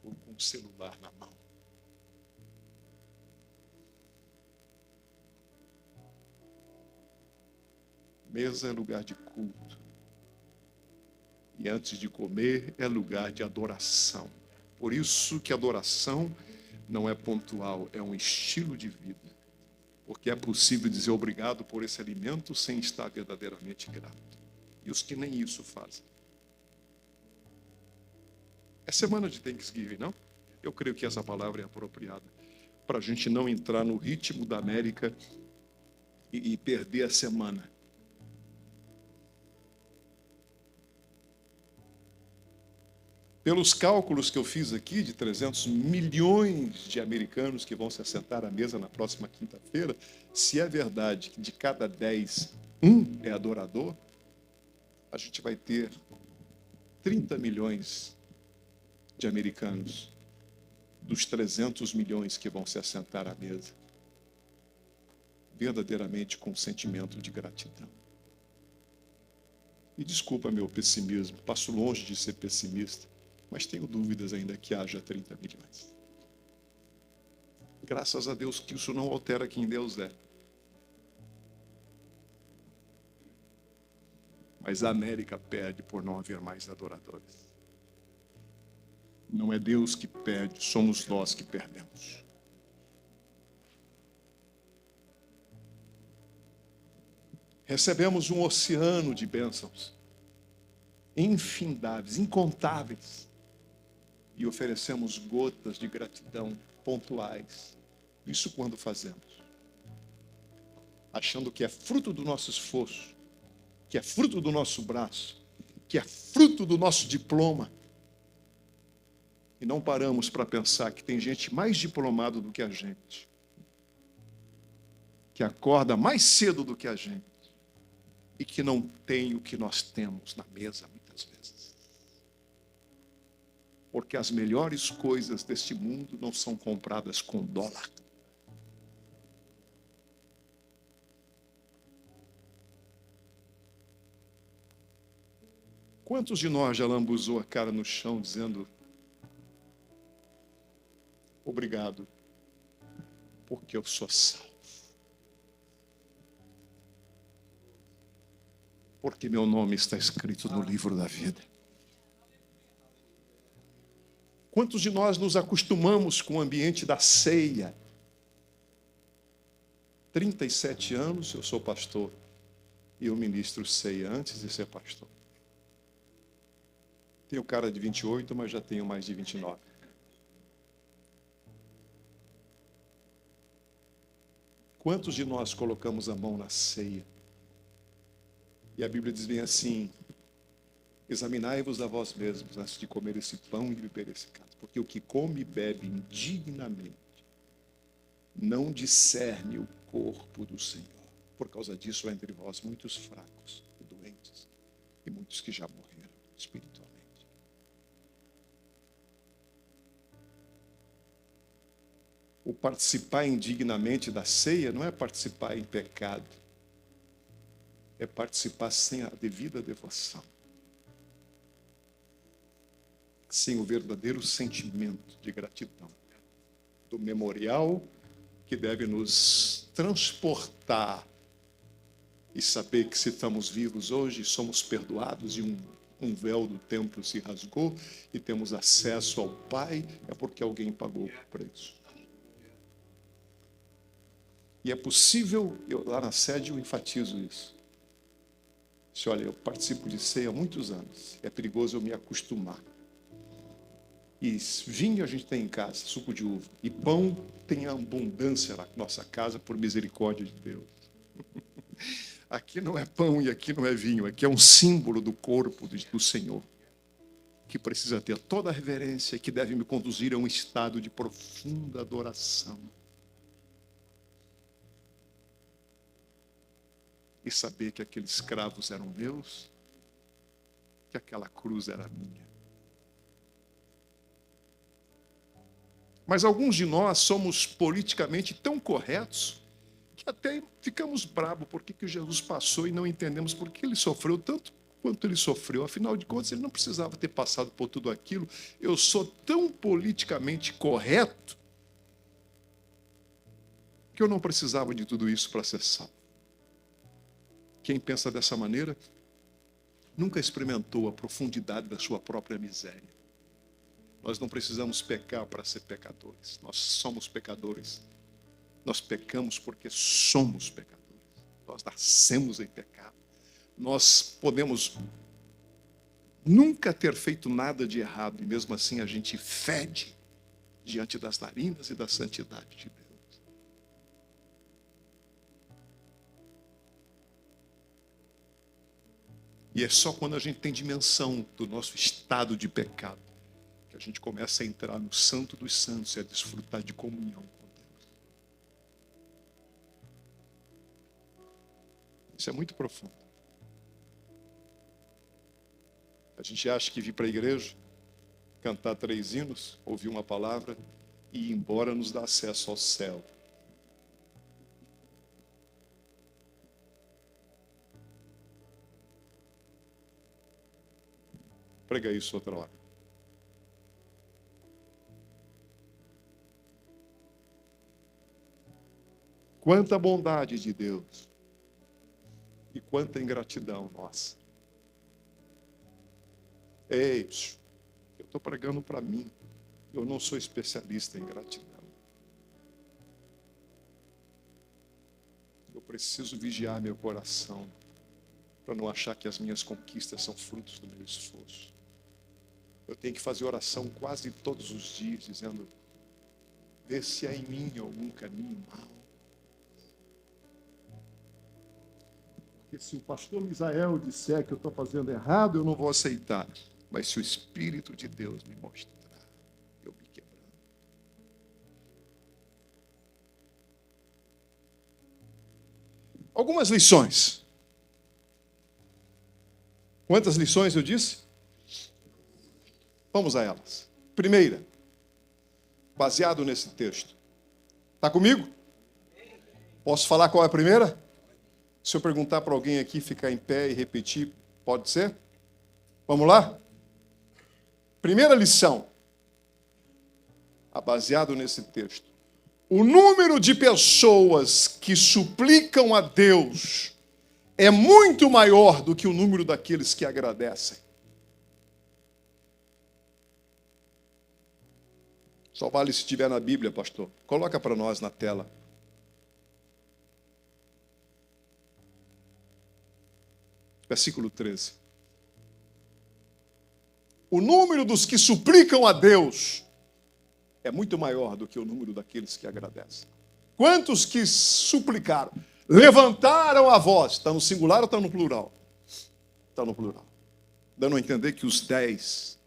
ou com o celular na mão. Mesa é lugar de culto. E antes de comer é lugar de adoração. Por isso que adoração não é pontual, é um estilo de vida. Porque é possível dizer obrigado por esse alimento sem estar verdadeiramente grato. E os que nem isso fazem. É semana de Thanksgiving, não? Eu creio que essa palavra é apropriada para a gente não entrar no ritmo da América e perder a semana. Pelos cálculos que eu fiz aqui, de 300 milhões de americanos que vão se assentar à mesa na próxima quinta-feira, se é verdade que de cada 10, um é adorador, a gente vai ter 30 milhões de americanos dos 300 milhões que vão se assentar à mesa, verdadeiramente com sentimento de gratidão. E desculpa meu pessimismo, passo longe de ser pessimista, mas tenho dúvidas ainda que haja 30 milhões. Graças a Deus que isso não altera quem Deus é. Mas a América perde por não haver mais adoradores. Não é Deus que perde, somos nós que perdemos. Recebemos um oceano de bênçãos, infindáveis, incontáveis, e oferecemos gotas de gratidão pontuais. Isso quando fazemos, achando que é fruto do nosso esforço, que é fruto do nosso braço, que é fruto do nosso diploma. E não paramos para pensar que tem gente mais diplomada do que a gente, que acorda mais cedo do que a gente, e que não tem o que nós temos na mesa muitas vezes. Porque as melhores coisas deste mundo não são compradas com dólar. Quantos de nós já lambuzou a cara no chão dizendo obrigado, porque eu sou salvo? Porque meu nome está escrito no livro da vida. Quantos de nós nos acostumamos com o ambiente da ceia? 37 anos eu sou pastor e eu ministro ceia antes de ser pastor. Tenho cara de 28, mas já tenho mais de 29. Quantos de nós colocamos a mão na ceia? E a Bíblia diz bem assim: examinai-vos a vós mesmos antes de comer esse pão e beber esse cálice, porque o que come e bebe indignamente não discerne o corpo do Senhor. Por causa disso há entre vós muitos fracos e doentes, e muitos que já morreram espiritualmente. O participar indignamente da ceia não é participar em pecado, é participar sem a devida devoção, sem o verdadeiro sentimento de gratidão, do memorial que deve nos transportar e saber que se estamos vivos hoje, somos perdoados e um véu do templo se rasgou e temos acesso ao Pai, é porque alguém pagou o preço. E é possível, lá na sede eu enfatizo isso. Se olha, eu participo de ceia há muitos anos, é perigoso eu me acostumar. E vinho a gente tem em casa, suco de uva, e pão tem abundância na nossa casa por misericórdia de Deus. Aqui não é pão e aqui não é vinho, aqui é um símbolo do corpo do Senhor, que precisa ter toda a reverência e que deve me conduzir a um estado de profunda adoração. E saber que aqueles escravos eram meus, que aquela cruz era minha. Mas alguns de nós somos politicamente tão corretos que até ficamos bravos porque que Jesus passou e não entendemos por que ele sofreu tanto quanto ele sofreu. Afinal de contas, ele não precisava ter passado por tudo aquilo. Eu sou tão politicamente correto que eu não precisava de tudo isso para ser salvo. Quem pensa dessa maneira nunca experimentou a profundidade da sua própria miséria. Nós não precisamos pecar para ser pecadores. Nós somos pecadores. Nós pecamos porque somos pecadores. Nós nascemos em pecado. Nós podemos nunca ter feito nada de errado, e mesmo assim a gente fede diante das narinas e da santidade de Deus. E é só quando a gente tem dimensão do nosso estado de pecado que a gente começa a entrar no Santo dos Santos e a desfrutar de comunhão com Deus. Isso é muito profundo. A gente acha que vir para a igreja, cantar 3 hinos, ouvir uma palavra e ir embora nos dá acesso ao céu. Prega isso outra hora. Quanta bondade de Deus e quanta ingratidão nossa. Ei, eu estou pregando para mim. Eu não sou especialista em gratidão. Eu preciso vigiar meu coração para não achar que as minhas conquistas são frutos do meu esforço. Eu tenho que fazer oração quase todos os dias, dizendo: vê se há em mim algum caminho mau. Porque se o pastor Misael disser que eu estou fazendo errado, eu não vou aceitar. Mas se o Espírito de Deus me mostrar, eu me quebrando. Algumas lições. Quantas lições eu disse? Vamos a elas. Primeira, baseado nesse texto. Está comigo? Posso falar qual é a primeira? Se eu perguntar para alguém aqui, ficar em pé e repetir, pode ser? Vamos lá? Primeira lição, baseado nesse texto. O número de pessoas que suplicam a Deus é muito maior do que o número daqueles que agradecem. Só vale se estiver na Bíblia, pastor. Coloca para nós na tela. Versículo 13. O número dos que suplicam a Deus é muito maior do que o número daqueles que agradecem. Quantos que suplicaram? Levantaram a voz. Está no singular ou está no plural? Está no plural. Dando a entender que os 10.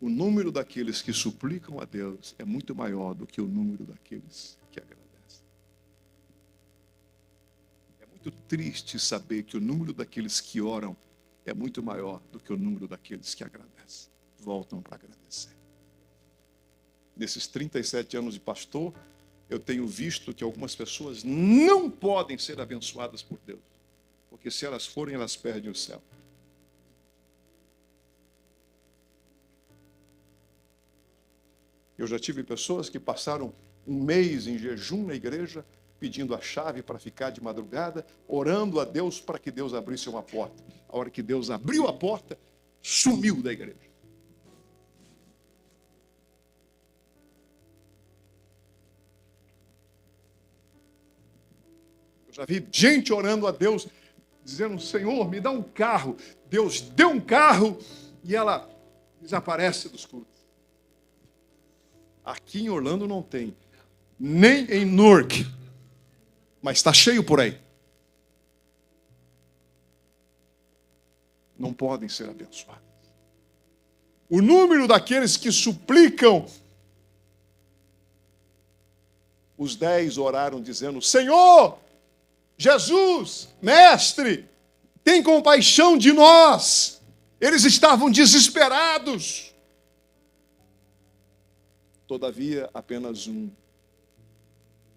O número daqueles que suplicam a Deus é muito maior do que o número daqueles que agradecem. É muito triste saber que o número daqueles que oram é muito maior do que o número daqueles que agradecem. Voltam para agradecer. Nesses 37 anos de pastor, eu tenho visto que algumas pessoas não podem ser abençoadas por Deus. Porque se elas forem, elas perdem o céu. Eu já tive pessoas que passaram um mês em jejum na igreja, pedindo a chave para ficar de madrugada, orando a Deus para que Deus abrisse uma porta. A hora que Deus abriu a porta, sumiu da igreja. Eu já vi gente orando a Deus, dizendo: Senhor, me dá um carro. Deus deu um carro e ela desaparece dos cultos. Aqui em Orlando não tem, nem em Newark, mas está cheio por aí. Não podem ser abençoados. O número daqueles que suplicam, os 10 oraram dizendo: Senhor, Jesus, Mestre, tem compaixão de nós. Eles estavam desesperados. Todavia, apenas um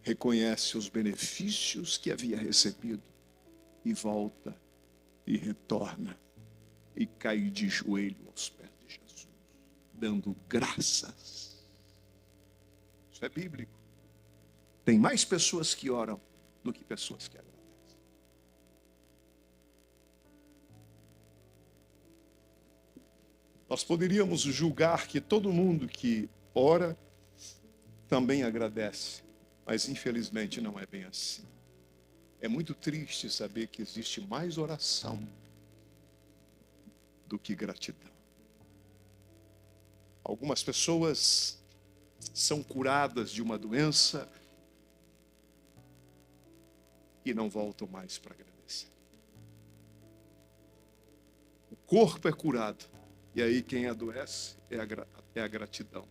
reconhece os benefícios que havia recebido e volta e retorna e cai de joelho aos pés de Jesus, dando graças. Isso é bíblico. Tem mais pessoas que oram do que pessoas que agradecem. Nós poderíamos julgar que todo mundo que ora também agradece, mas infelizmente não é bem assim. É muito triste saber que existe mais oração do que gratidão. Algumas pessoas são curadas de uma doença e não voltam mais para agradecer. O corpo é curado, e aí quem adoece é a gratidão.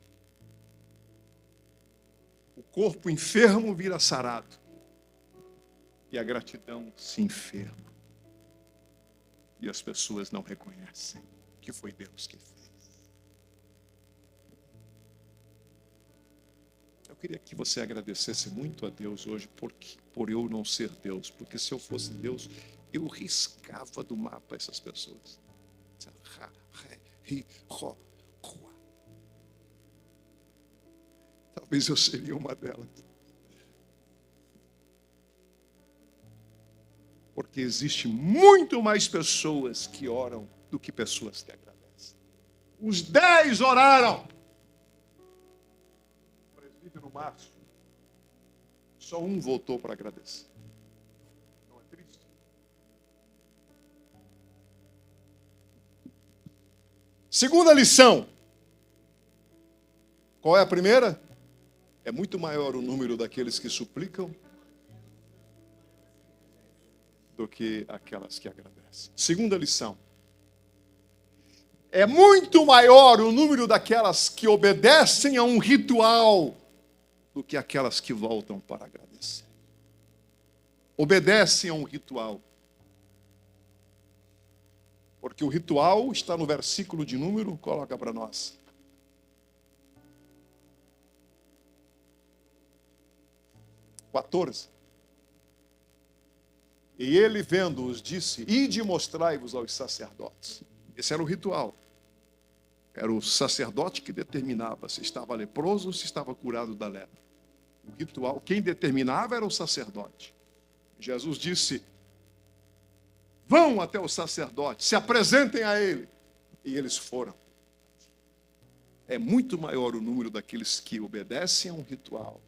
O corpo enfermo vira sarado, e a gratidão se enferma. E as pessoas não reconhecem que foi Deus que fez. Eu queria que você agradecesse muito a Deus hoje por eu não ser Deus. Porque se eu fosse Deus, eu riscava do mapa essas pessoas. Talvez eu seria uma delas. Porque existe muito mais pessoas que oram do que pessoas que agradecem. Os 10 oraram. O presbítero Márcio, só um voltou para agradecer. Não é triste? Segunda lição. Qual é a primeira? É muito maior o número daqueles que suplicam do que aquelas que agradecem. Segunda lição. É muito maior o número daquelas que obedecem a um ritual do que aquelas que voltam para agradecer. Obedecem a um ritual. Porque o ritual está no versículo de número, coloca para nós. E ele, vendo-os, disse: ide e mostrai-vos aos sacerdotes. Esse era o ritual. Era o sacerdote que determinava se estava leproso ou se estava curado da lepra. O ritual, quem determinava era o sacerdote. Jesus disse: vão até o sacerdote, se apresentem a ele. E eles foram. É muito maior o número daqueles que obedecem a um ritual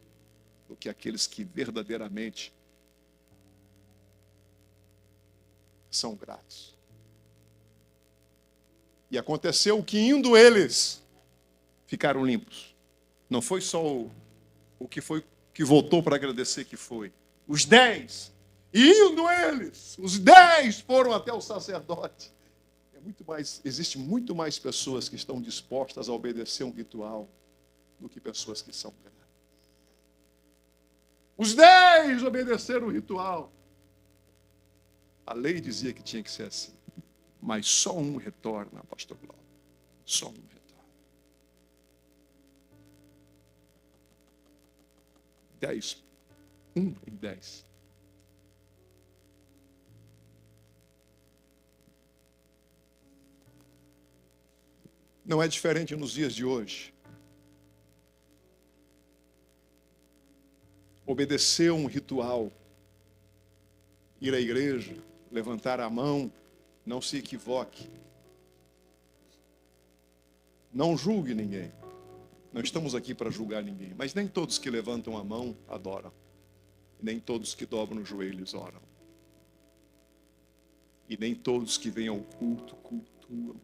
do que aqueles que verdadeiramente são gratos. E aconteceu que indo eles, ficaram limpos. Não foi só o que voltou para agradecer que foi. Os 10. E indo eles, os 10 foram até o sacerdote. Existe muito mais pessoas que estão dispostas a obedecer um ritual do que pessoas que são gratas. Os 10 obedeceram o ritual. A lei dizia que tinha que ser assim. Mas só um retorna, pastor Glauco. Só um retorna. 10. 1 em 10. Não é diferente nos dias de hoje. Obedecer um ritual, ir à igreja, levantar a mão, não se equivoque. Não julgue ninguém. Não estamos aqui para julgar ninguém. Mas nem todos que levantam a mão adoram. Nem todos que dobram os joelhos oram. E nem todos que vêm ao culto cultuam.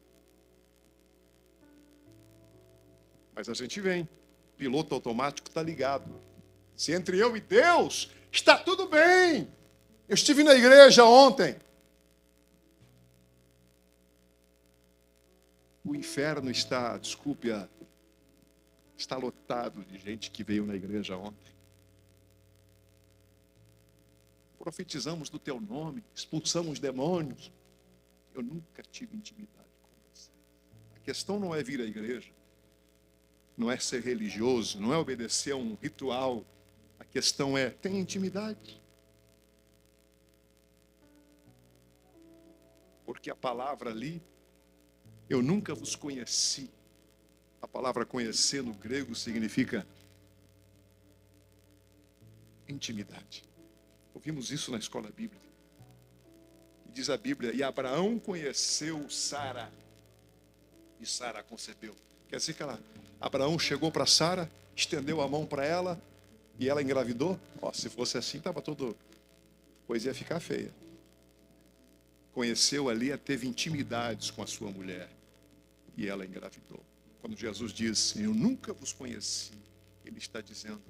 Mas a gente vem. O piloto automático está ligado. Se entre eu e Deus está tudo bem. Eu estive na igreja ontem. O inferno está, está lotado de gente que veio na igreja ontem. Profetizamos do teu nome, expulsamos demônios. Eu nunca tive intimidade com você. A questão não é vir à igreja, não é ser religioso, não é obedecer a um ritual. A questão é, tem intimidade? Porque a palavra ali, eu nunca vos conheci. A palavra conhecer no grego significa intimidade. Ouvimos isso na escola bíblica. Diz a Bíblia, e Abraão conheceu Sara. e Sara concebeu. Quer dizer que Abraão chegou para Sara, estendeu a mão para ela e ela engravidou? Se fosse assim, estava tudo... Coisa ia ficar feia. Conheceu ali, teve intimidades com a sua mulher e ela engravidou. Quando Jesus diz, eu nunca vos conheci, ele está dizendo,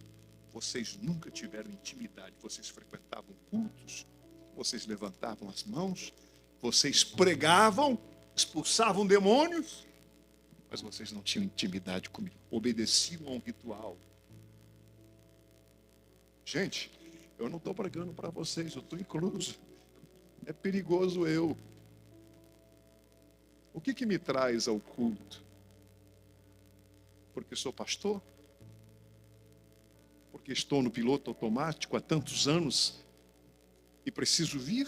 vocês nunca tiveram intimidade, vocês frequentavam cultos, vocês levantavam as mãos, vocês pregavam, expulsavam demônios, mas vocês não tinham intimidade comigo, obedeciam a um ritual. Gente, eu não estou pregando para vocês, eu estou incluso. É perigoso eu. O que me traz ao culto? Porque sou pastor? Porque estou no piloto automático há tantos anos e preciso vir?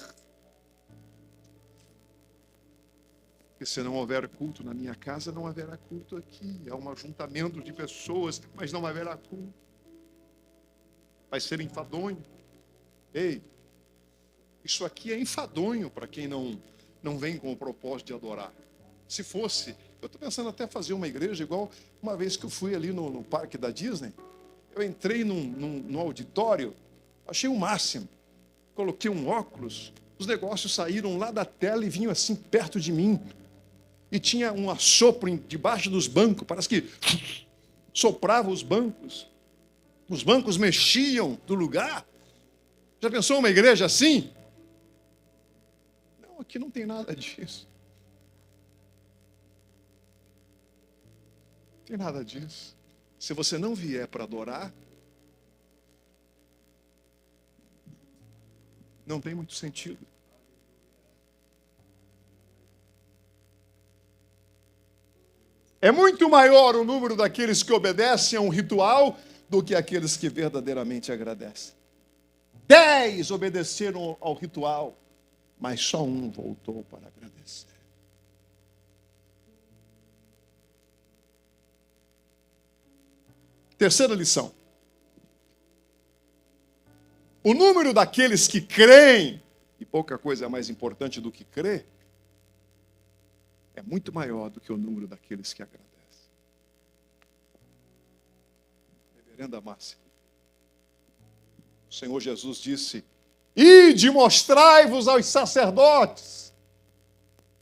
Porque se não houver culto na minha casa, não haverá culto aqui. Há um ajuntamento de pessoas, mas não haverá culto. Vai ser enfadonho. Ei, isso aqui é enfadonho para quem não vem com o propósito de adorar. Se fosse, eu estou pensando até fazer uma igreja igual uma vez que eu fui ali no parque da Disney. Eu entrei num auditório, achei o máximo. Coloquei um óculos, os negócios saíram lá da tela e vinham assim perto de mim. E tinha um assopro debaixo dos bancos, parece que soprava os bancos. Os bancos mexiam do lugar. Já pensou uma igreja assim? Não, aqui não tem nada disso. Não tem nada disso. Se você não vier para adorar, não tem muito sentido. É muito maior o número daqueles que obedecem a um ritual do que aqueles que verdadeiramente agradecem. 10 obedeceram ao ritual, mas só um voltou para agradecer. Terceira lição. O número daqueles que creem, e pouca coisa é mais importante do que crer, é muito maior do que o número daqueles que agradecem. Reverenda Márcia, o Senhor Jesus disse, ide mostrai-vos aos sacerdotes.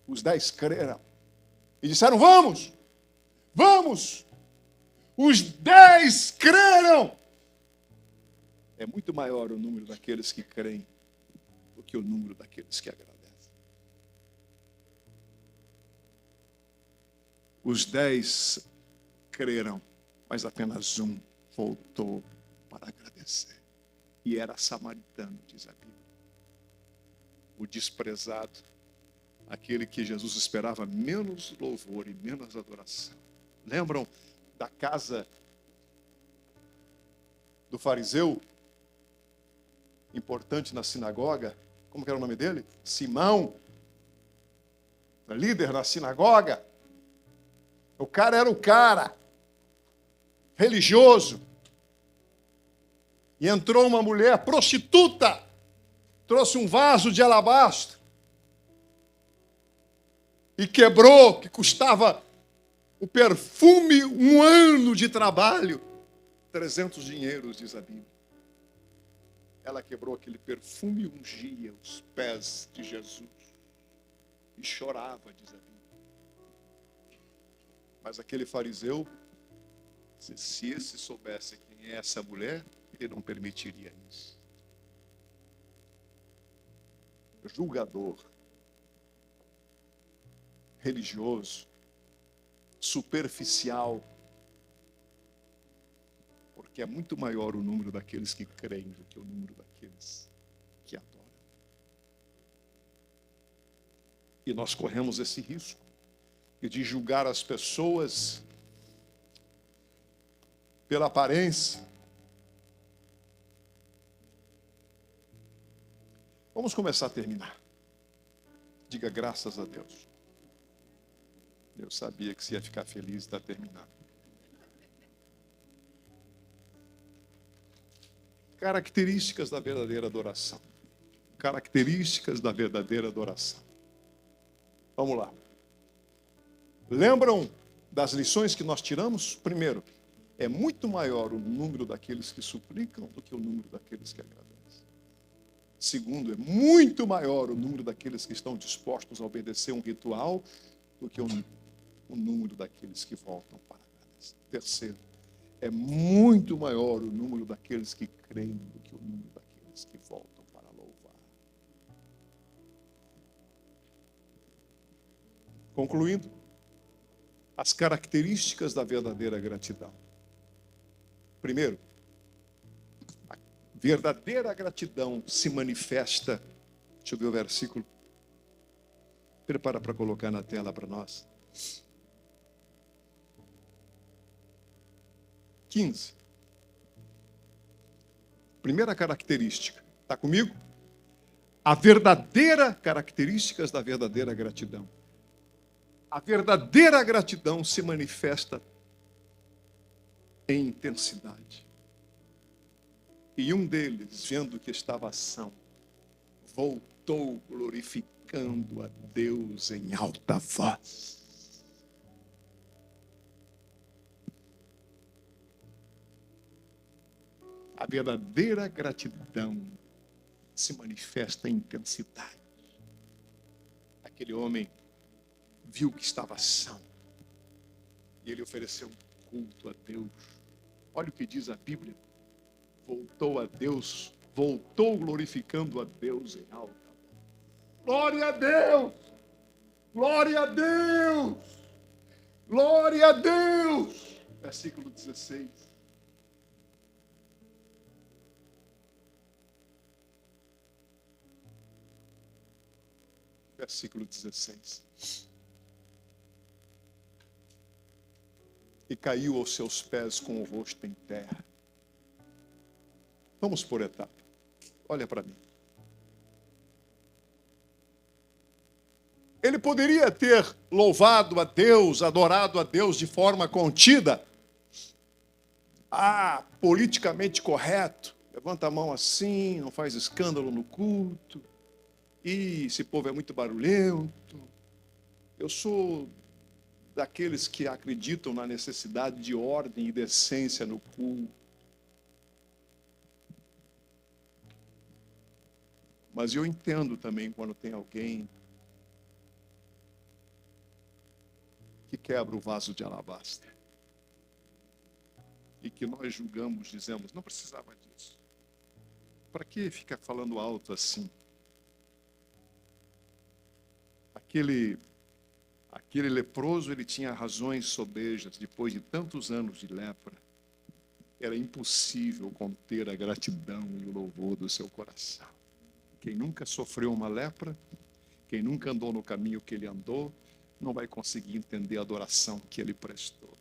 Os 10 creram e disseram, vamos, vamos. Os 10 creram. É muito maior o número daqueles que creem do que o número daqueles que agradecem. Os 10 creram, mas apenas um voltou para agradecer. E era samaritano, diz a Bíblia. O desprezado, aquele que Jesus esperava menos louvor e menos adoração. Lembram da casa do fariseu, importante na sinagoga? Como que era o nome dele? Simão, líder na sinagoga. O cara era o cara, religioso. E entrou uma mulher prostituta, trouxe um vaso de alabastro e quebrou, que custava o perfume, um ano de trabalho, 300 dinheiros, diz a Bíblia. Ela quebrou aquele perfume e ungia os pés de Jesus. E chorava, diz a Bíblia. Mas aquele fariseu, se esse soubesse quem é essa mulher, ele não permitiria isso. Julgador, religioso, superficial, porque é muito maior o número daqueles que creem do que o número daqueles que adoram. E nós corremos esse risco de julgar as pessoas pela aparência. Vamos começar a terminar. Diga graças a Deus. Eu sabia que você ia ficar feliz de estar terminando. Características da verdadeira adoração. Características da verdadeira adoração. Vamos lá. Lembram das lições que nós tiramos? Primeiro, é muito maior o número daqueles que suplicam do que o número daqueles que agradecem. Segundo, é muito maior o número daqueles que estão dispostos a obedecer um ritual do que o número daqueles que voltam para agradecer. Terceiro, é muito maior o número daqueles que creem do que o número daqueles que voltam para louvar. Concluindo, as características da verdadeira gratidão. Primeiro, a verdadeira gratidão se manifesta. Deixa eu ver o versículo. Prepara para colocar na tela para nós. 15. Primeira característica. Está comigo? A verdadeira características da verdadeira gratidão. A verdadeira gratidão se manifesta em intensidade. E um deles, vendo que estava são, voltou glorificando a Deus em alta voz. A verdadeira gratidão se manifesta em intensidade. Aquele homem viu que estava são e ele ofereceu um culto a Deus. Olha o que diz a Bíblia. Voltou a Deus, voltou glorificando a Deus em alta. Glória a Deus! Glória a Deus! Glória a Deus! Versículo 16. Versículo 16. E caiu aos seus pés com o rosto em terra. Vamos por etapa. Olha para mim. Ele poderia ter louvado a Deus, adorado a Deus de forma contida. Politicamente correto. Levanta a mão assim, não faz escândalo no culto. Esse povo é muito barulhento. Eu sou daqueles que acreditam na necessidade de ordem e decência no culto. Mas eu entendo também quando tem alguém que quebra o vaso de alabastro. E que nós julgamos, dizemos, não precisava disso. Para que ficar falando alto assim? Aquele leproso, ele tinha razões sobejas, depois de tantos anos de lepra. Era impossível conter a gratidão e o louvor do seu coração. Quem nunca sofreu uma lepra, quem nunca andou no caminho que ele andou, não vai conseguir entender a adoração que ele prestou.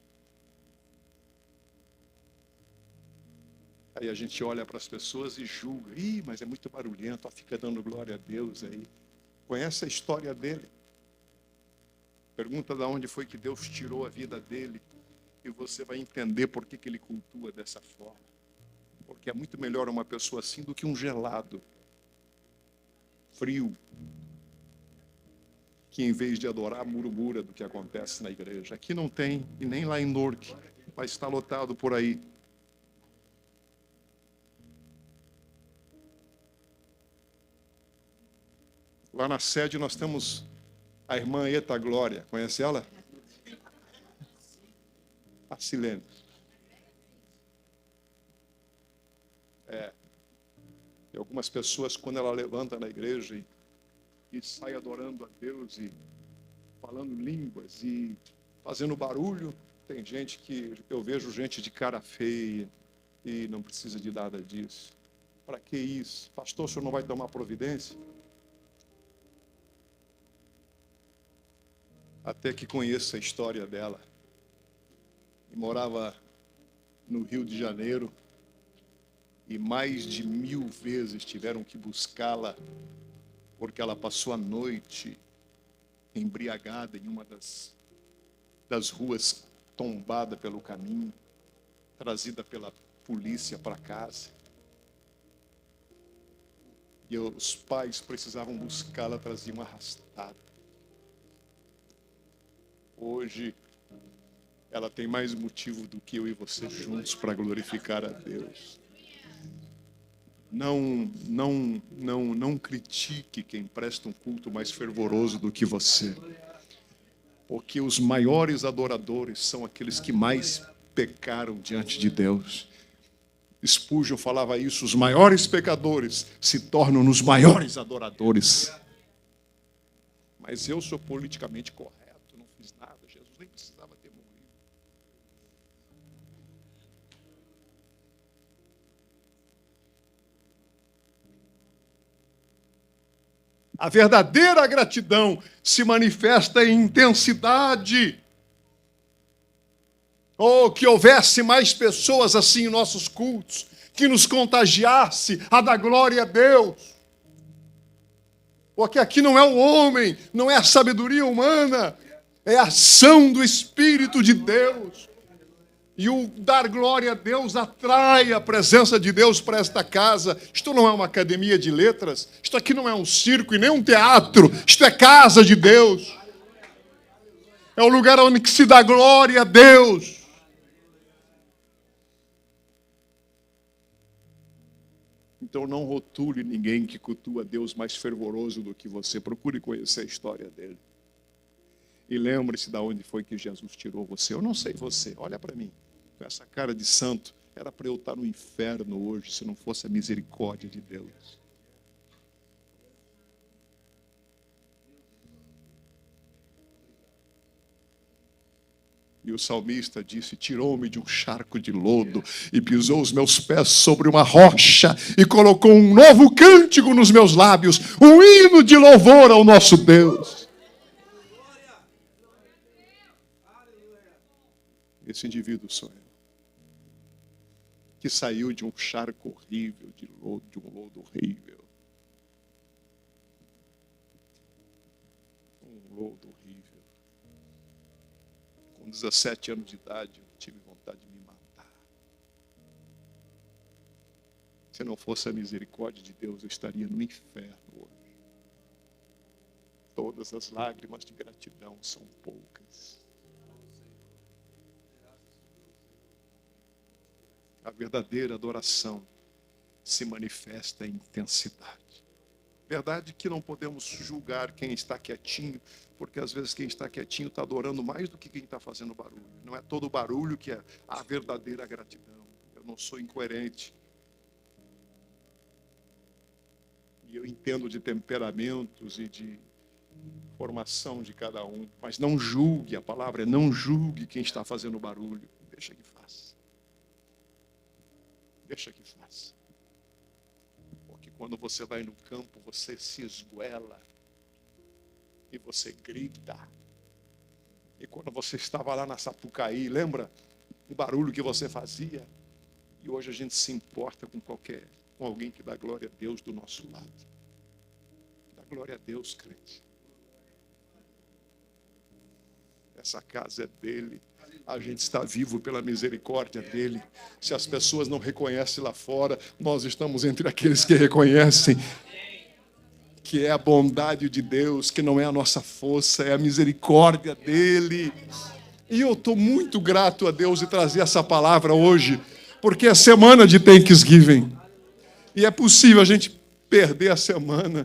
Aí a gente olha para as pessoas e julga. Mas é muito barulhento, fica dando glória a Deus aí. Conhece a história dele? Pergunta de onde foi que Deus tirou a vida dele e você vai entender por que ele cultua dessa forma. Porque é muito melhor uma pessoa assim do que um gelado, frio, que em vez de adorar, murmura do que acontece na igreja. Aqui não tem, e nem lá em Newark, vai estar lotado por aí. Lá na sede nós temos a irmã Eta Glória. Conhece ela? A Silene. E algumas pessoas, quando ela levanta na igreja e sai adorando a Deus e falando línguas e fazendo barulho, tem gente que eu vejo gente de cara feia e não precisa de nada disso. Para que isso? Pastor, o senhor não vai tomar providência? Até que conheça a história dela. E morava no Rio de Janeiro e mais de 1000 vezes tiveram que buscá-la porque ela passou a noite embriagada em uma das ruas, tombada pelo caminho, trazida pela polícia para casa. E os pais precisavam buscá-la, traziam arrastada. hoje ela tem mais motivo do que eu e você juntos para glorificar a Deus. Não critique quem presta um culto mais fervoroso do que você. Porque os maiores adoradores são aqueles que mais pecaram diante de Deus. Spurgeon falava isso, os maiores pecadores se tornam os maiores adoradores. Mas eu sou politicamente correto, não fiz nada, Jesus nem precisava ter morrido. A verdadeira gratidão se manifesta em intensidade. Oh, que houvesse mais pessoas assim em nossos cultos, que nos contagiasse a dar glória a Deus. Porque aqui não é o homem, não é a sabedoria humana, é a ação do Espírito de Deus. E o dar glória a Deus atrai a presença de Deus para esta casa. Isto não é uma academia de letras, isto aqui não é um circo e nem um teatro, isto é casa de Deus. É o lugar onde se dá glória a Deus. Então não rotule ninguém que cultua Deus mais fervoroso do que você. Procure conhecer a história dele. E lembre-se de onde foi que Jesus tirou você. Eu não sei você, olha para mim. Com essa cara de santo, era para eu estar no inferno hoje, se não fosse a misericórdia de Deus. E o salmista disse, tirou-me de um charco de lodo e pisou os meus pés sobre uma rocha e colocou um novo cântico nos meus lábios, um hino de louvor ao nosso Deus. Esse indivíduo sou eu, que saiu de um charco horrível, de um lodo horrível. Um lodo horrível. Com 17 anos de idade, eu tive vontade de me matar. Se não fosse a misericórdia de Deus, eu estaria no inferno hoje. Todas as lágrimas de gratidão são poucas. A verdadeira adoração se manifesta em intensidade. Verdade que não podemos julgar quem está quietinho, porque às vezes quem está quietinho está adorando mais do que quem está fazendo barulho. Não é todo barulho que é a verdadeira gratidão. Eu não sou incoerente. E eu entendo de temperamentos e de formação de cada um. Mas não julgue, a palavra é não julgue quem está fazendo barulho. Deixa que faça. Deixa que faça. Porque quando você vai no campo, você se esguela. E você grita. E quando você estava lá na Sapucaí, lembra o barulho que você fazia? E hoje a gente se importa com alguém que dá glória a Deus do nosso lado. Dá glória a Deus, crente. Essa casa é dele. A gente está vivo pela misericórdia dele. Se as pessoas não reconhecem lá fora, nós estamos entre aqueles que reconhecem que é a bondade de Deus, que não é a nossa força, é a misericórdia dele. E eu estou muito grato a Deus de trazer essa palavra hoje, porque é semana de Thanksgiving. E é possível a gente perder a semana,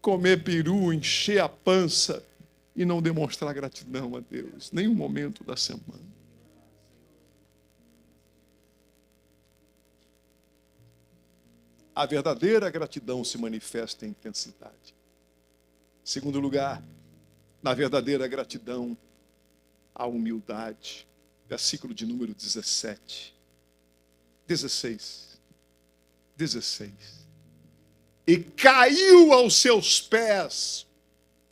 comer peru, encher a pança e não demonstrar gratidão a Deus, nenhum momento da semana. A verdadeira gratidão se manifesta em intensidade. Segundo lugar, na verdadeira gratidão, a humildade. Versículo de número 16. E caiu aos seus pés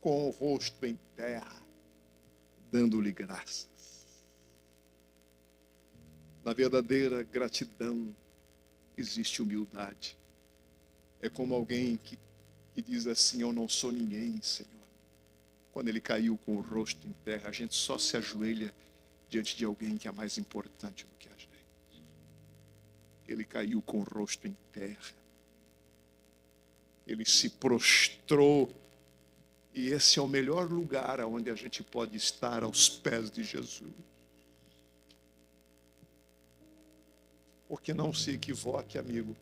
com o rosto em terra, dando-lhe graças. Na verdadeira gratidão existe humildade. É como alguém que diz assim, eu não sou ninguém, Senhor. Quando ele caiu com o rosto em terra, a gente só se ajoelha diante de alguém que é mais importante do que a gente. Ele caiu com o rosto em terra. Ele se prostrou E esse é o melhor lugar onde a gente pode estar aos pés de Jesus. Porque não se equivoque, amigo.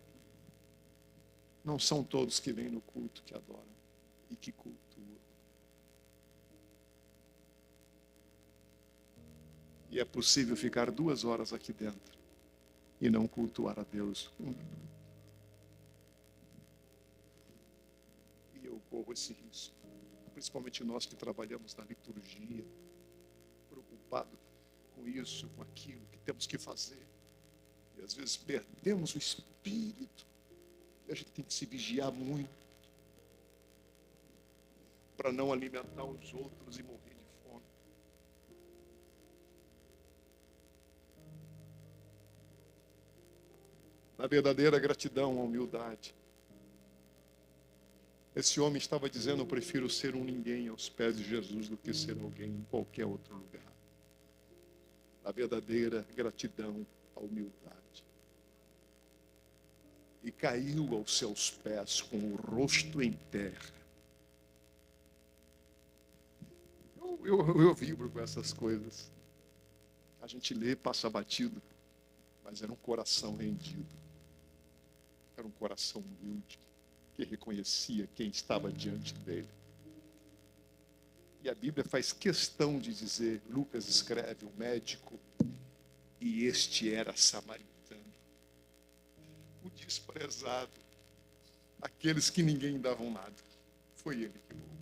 Não são todos que vêm no culto que adoram e que cultuam. E é possível ficar 2 horas aqui dentro e não cultuar a Deus 1 minuto. E eu corro esse risco. Principalmente nós que trabalhamos na liturgia, preocupados com isso, com aquilo que temos que fazer. E às vezes perdemos o espírito. E a gente tem que se vigiar muito para não alimentar os outros e morrer de fome. Na verdadeira gratidão, a humildade. Esse homem estava dizendo: eu prefiro ser um ninguém aos pés de Jesus do que ser alguém em qualquer outro lugar. A verdadeira gratidão, a humildade. E caiu aos seus pés com o rosto em terra. Eu vibro com essas coisas. A gente lê, passa batido, mas era um coração rendido. Era um coração humilde, que reconhecia quem estava diante dele. E a Bíblia faz questão de dizer, Lucas escreve, o médico, e este era samaritano. O desprezado, aqueles que ninguém davam nada. Foi ele que voltou.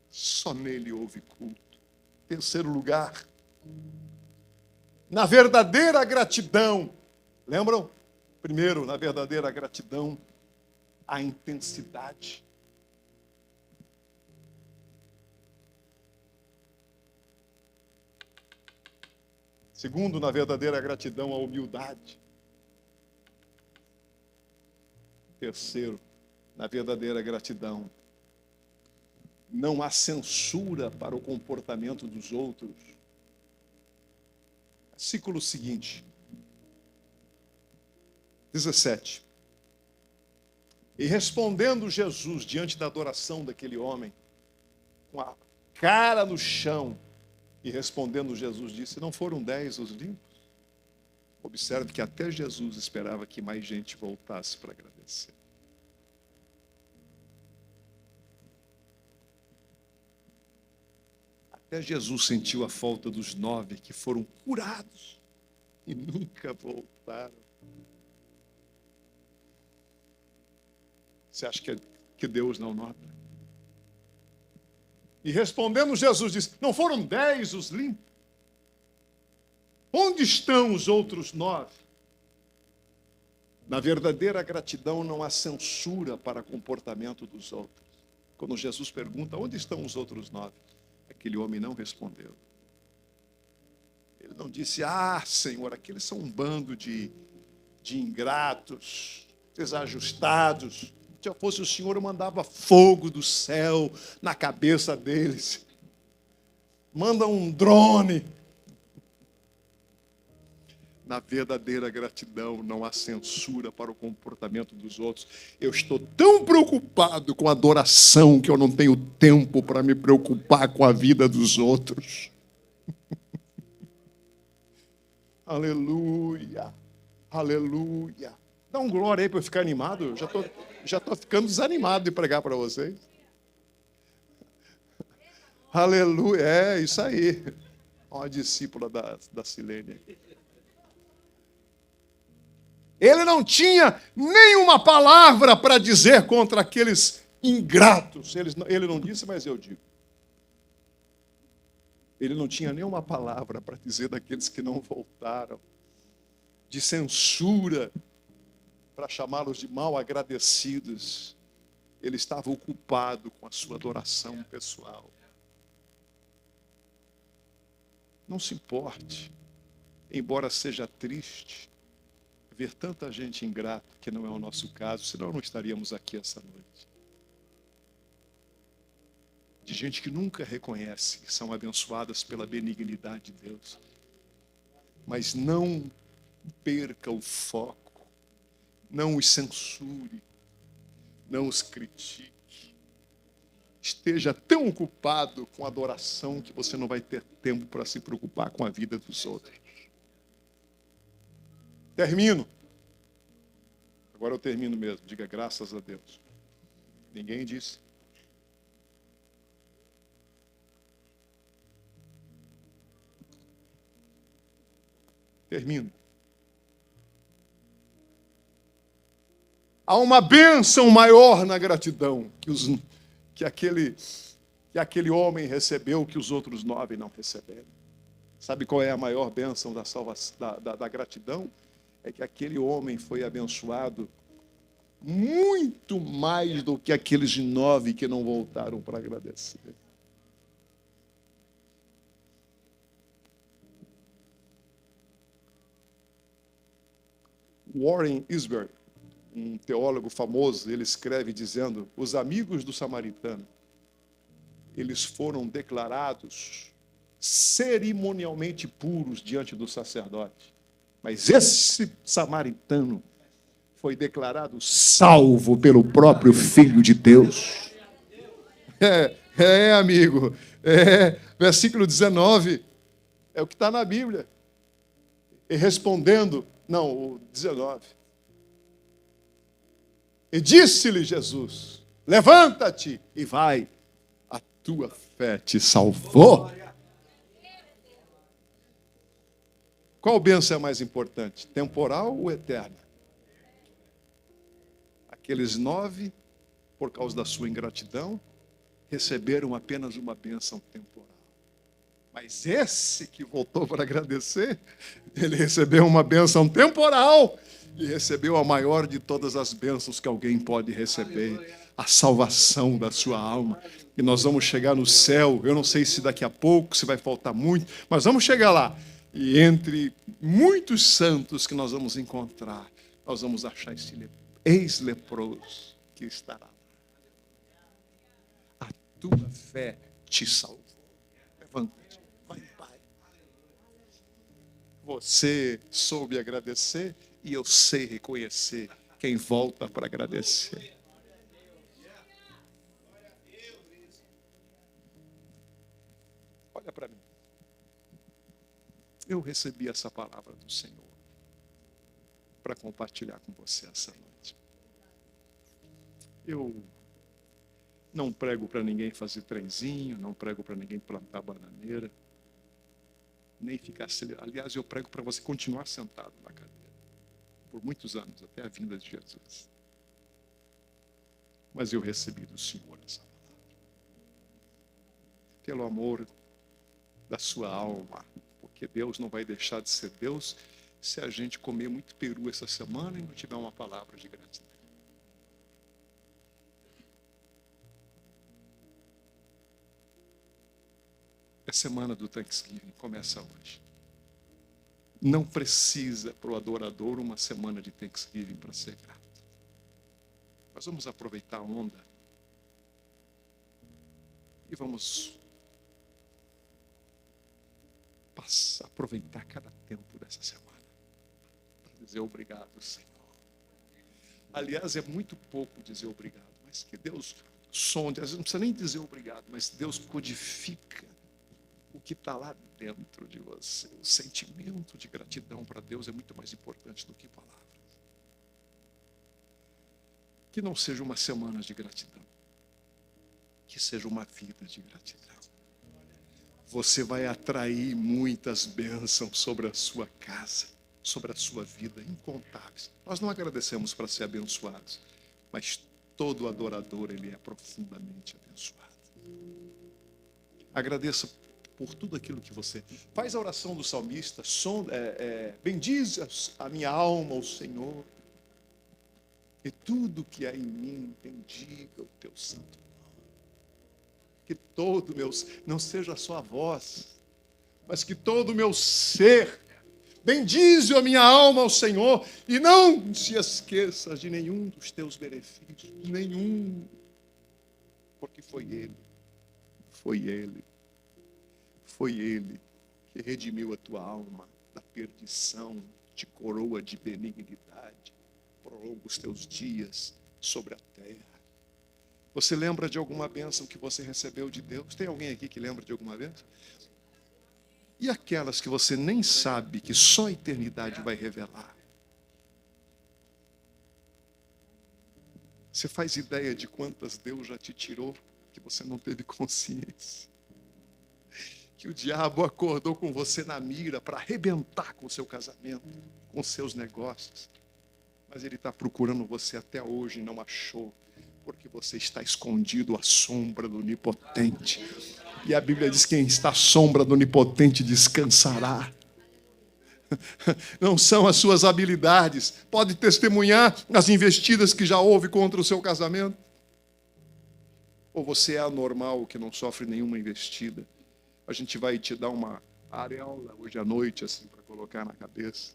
Só nele houve culto. Terceiro lugar, na verdadeira gratidão. Lembram? Primeiro, na verdadeira gratidão, a intensidade. Segundo, na verdadeira gratidão, a humildade. Terceiro, na verdadeira gratidão, não há censura para o comportamento dos outros. Versículo seguinte, 17. E respondendo Jesus diante da adoração daquele homem, com a cara no chão, e respondendo Jesus disse: não foram 10 os limpos? Observe que até Jesus esperava que mais gente voltasse para agradecer. Até Jesus sentiu a falta dos 9 que foram curados e nunca voltaram. Você acha que Deus não nota? E respondendo Jesus disse: não foram 10 os limpos? Onde estão os outros 9? Na verdadeira gratidão não há censura para o comportamento dos outros. Quando Jesus pergunta: onde estão os outros 9? Aquele homem não respondeu. Ele não disse: ah, Senhor, aqueles são um bando de ingratos, desajustados. Se eu fosse o Senhor, eu mandava fogo do céu na cabeça deles. Manda um drone. Na verdadeira gratidão não há censura para o comportamento dos outros. Eu estou tão preocupado com a adoração que eu não tenho tempo para me preocupar com a vida dos outros. Aleluia, aleluia. Dá um glória aí para eu ficar animado. Já estou ficando desanimado de pregar para vocês. Aleluia, é isso aí. Olha a discípula da Silênia. Ele não tinha nenhuma palavra para dizer contra aqueles ingratos. Ele não disse, mas eu digo. Ele não tinha nenhuma palavra para dizer daqueles que não voltaram, de censura, para chamá-los de mal agradecidos. Ele estava ocupado com a sua adoração pessoal. Não se importe, embora seja triste, ver tanta gente ingrata, que não é o nosso caso, senão não estaríamos aqui essa noite. De gente que nunca reconhece que são abençoadas pela benignidade de Deus. Mas não perca o foco. Não os censure, não os critique. esteja tão ocupado com adoração que você não vai ter tempo para se preocupar com a vida dos outros. Termino. Agora eu termino mesmo. Diga graças a Deus. Ninguém disse. Termino. Há uma bênção maior na gratidão que aquele homem recebeu que os outros 9 não receberam. Sabe qual é a maior bênção da gratidão? É que aquele homem foi abençoado muito mais do que aqueles 9 que não voltaram para agradecer. Warren Isber, um teólogo famoso, ele escreve dizendo: os amigos do samaritano, eles foram declarados cerimonialmente puros diante do sacerdote. Mas esse samaritano foi declarado salvo pelo próprio Filho de Deus. Amigo. Versículo 19. É o que está na Bíblia. E respondendo, não, o 19. E disse-lhe Jesus: levanta-te e vai, a tua fé te salvou. Qual bênção é mais importante, temporal ou eterna? Aqueles 9, por causa da sua ingratidão, receberam apenas uma bênção temporal. Mas esse que voltou para agradecer, ele recebeu uma bênção temporal e recebeu a maior de todas as bênçãos que alguém pode receber, a salvação da sua alma. E nós vamos chegar no céu, eu não sei se daqui a pouco, se vai faltar muito, mas vamos chegar lá. E entre muitos santos que nós vamos encontrar, nós vamos achar esse ex-leproso que estará lá. A tua fé te salvou. Levanta-te, vai em paz. Você soube agradecer e eu sei reconhecer quem volta para agradecer. Olha para mim. Eu recebi essa palavra do Senhor para compartilhar com você essa noite. Eu não prego para ninguém fazer trenzinho, não prego para ninguém plantar bananeira, nem ficar... Aliás, eu prego para você continuar sentado na cadeira por muitos anos, até a vinda de Jesus. Mas eu recebi do Senhor essa palavra. Pelo amor da sua alma, porque Deus não vai deixar de ser Deus se a gente comer muito peru essa semana e não tiver uma palavra de gratidão. A semana do Thanksgiving começa hoje. Não precisa para o adorador uma semana de Thanksgiving para ser grato. Nós vamos aproveitar a onda e vamos aproveitar cada tempo dessa semana para dizer obrigado, Senhor. Aliás, é muito pouco dizer obrigado, mas que Deus sonde, às vezes não precisa nem dizer obrigado, mas Deus codifica o que está lá dentro de você. O sentimento de gratidão para Deus é muito mais importante do que palavras. Que não seja uma semana de gratidão, que seja uma vida de gratidão. Você vai atrair muitas bênçãos sobre a sua casa, sobre a sua vida, incontáveis. Nós não agradecemos para ser abençoados, mas todo adorador, ele é profundamente abençoado. Agradeça por tudo aquilo que você... Faz a oração do salmista, bendize a minha alma, o Senhor, e tudo que há em mim, bendiga o teu santo. Que todo o meu, não seja só a voz, mas que todo o meu ser, bendize a minha alma ao Senhor, e não se esqueça de nenhum dos teus benefícios, nenhum, porque foi Ele que redimiu a tua alma da perdição, te coroa de benignidade, prolonga os teus dias sobre a terra. Você lembra de alguma bênção que você recebeu de Deus? Tem alguém aqui que lembra de alguma bênção? E aquelas que você nem sabe, que só a eternidade vai revelar? Você faz ideia de quantas Deus já te tirou, que você não teve consciência? Que o diabo acordou com você na mira para arrebentar com o seu casamento, com os seus negócios. Mas ele está procurando você até hoje e não achou, porque você está escondido à sombra do Onipotente. E a Bíblia diz que quem está à sombra do Onipotente descansará. Não são as suas habilidades. Pode testemunhar as investidas que já houve contra o seu casamento? Ou você é anormal, que não sofre nenhuma investida? A gente vai te dar uma areola hoje à noite, assim, para colocar na cabeça.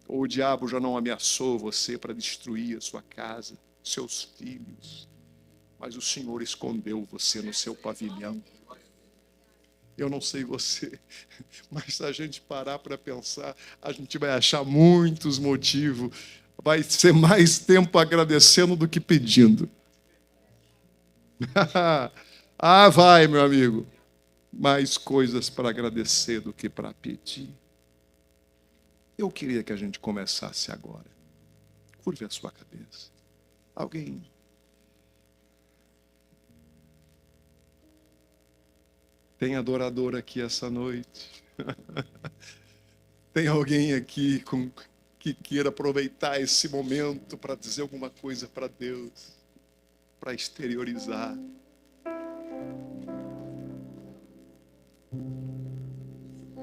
Ou o diabo já não ameaçou você para destruir a sua casa, seus filhos, mas o Senhor escondeu você no seu pavilhão. Eu não sei você, mas se a gente parar para pensar, a gente vai achar muitos motivos. Vai ser mais tempo agradecendo do que pedindo. Ah, vai, meu amigo. Mais coisas para agradecer do que para pedir. Eu queria que a gente começasse agora. Curve a sua cabeça. Alguém? Tem adorador aqui essa noite? Tem alguém aqui que queira aproveitar esse momento para dizer alguma coisa para Deus? Para exteriorizar?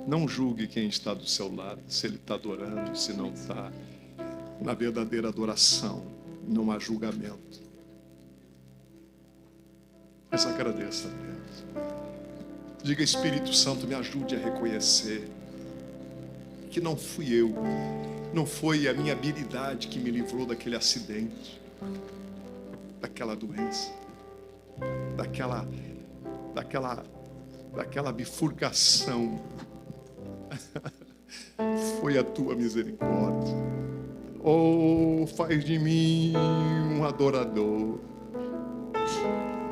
Não julgue quem está do seu lado, se ele está adorando, se não está. Na verdadeira adoração, não há julgamento. Mas agradeça a Deus. Diga, Espírito Santo, me ajude a reconhecer que não fui eu, não foi a minha habilidade que me livrou daquele acidente, daquela doença, daquela bifurcação. Foi a tua misericórdia. Oh, faz de mim um adorador.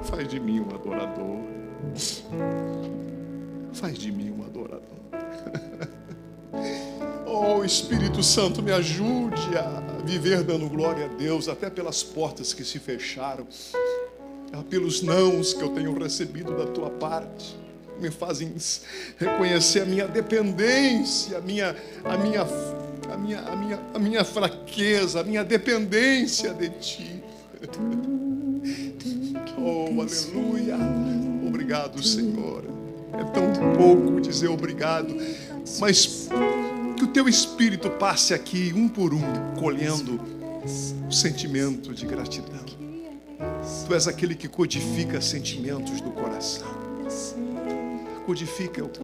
Faz de mim um adorador. Faz de mim um adorador. Oh, Espírito Santo, me ajude a viver dando glória a Deus, até pelas portas que se fecharam, pelos nãos que eu tenho recebido da tua parte. Me fazem reconhecer a minha dependência, a minha fraqueza, a minha dependência de ti. Oh, aleluia. Obrigado, Senhor. É tão pouco dizer obrigado, mas que o teu Espírito passe aqui, um por um, colhendo o sentimento de gratidão. Tu és aquele que codifica sentimentos do coração. Codifica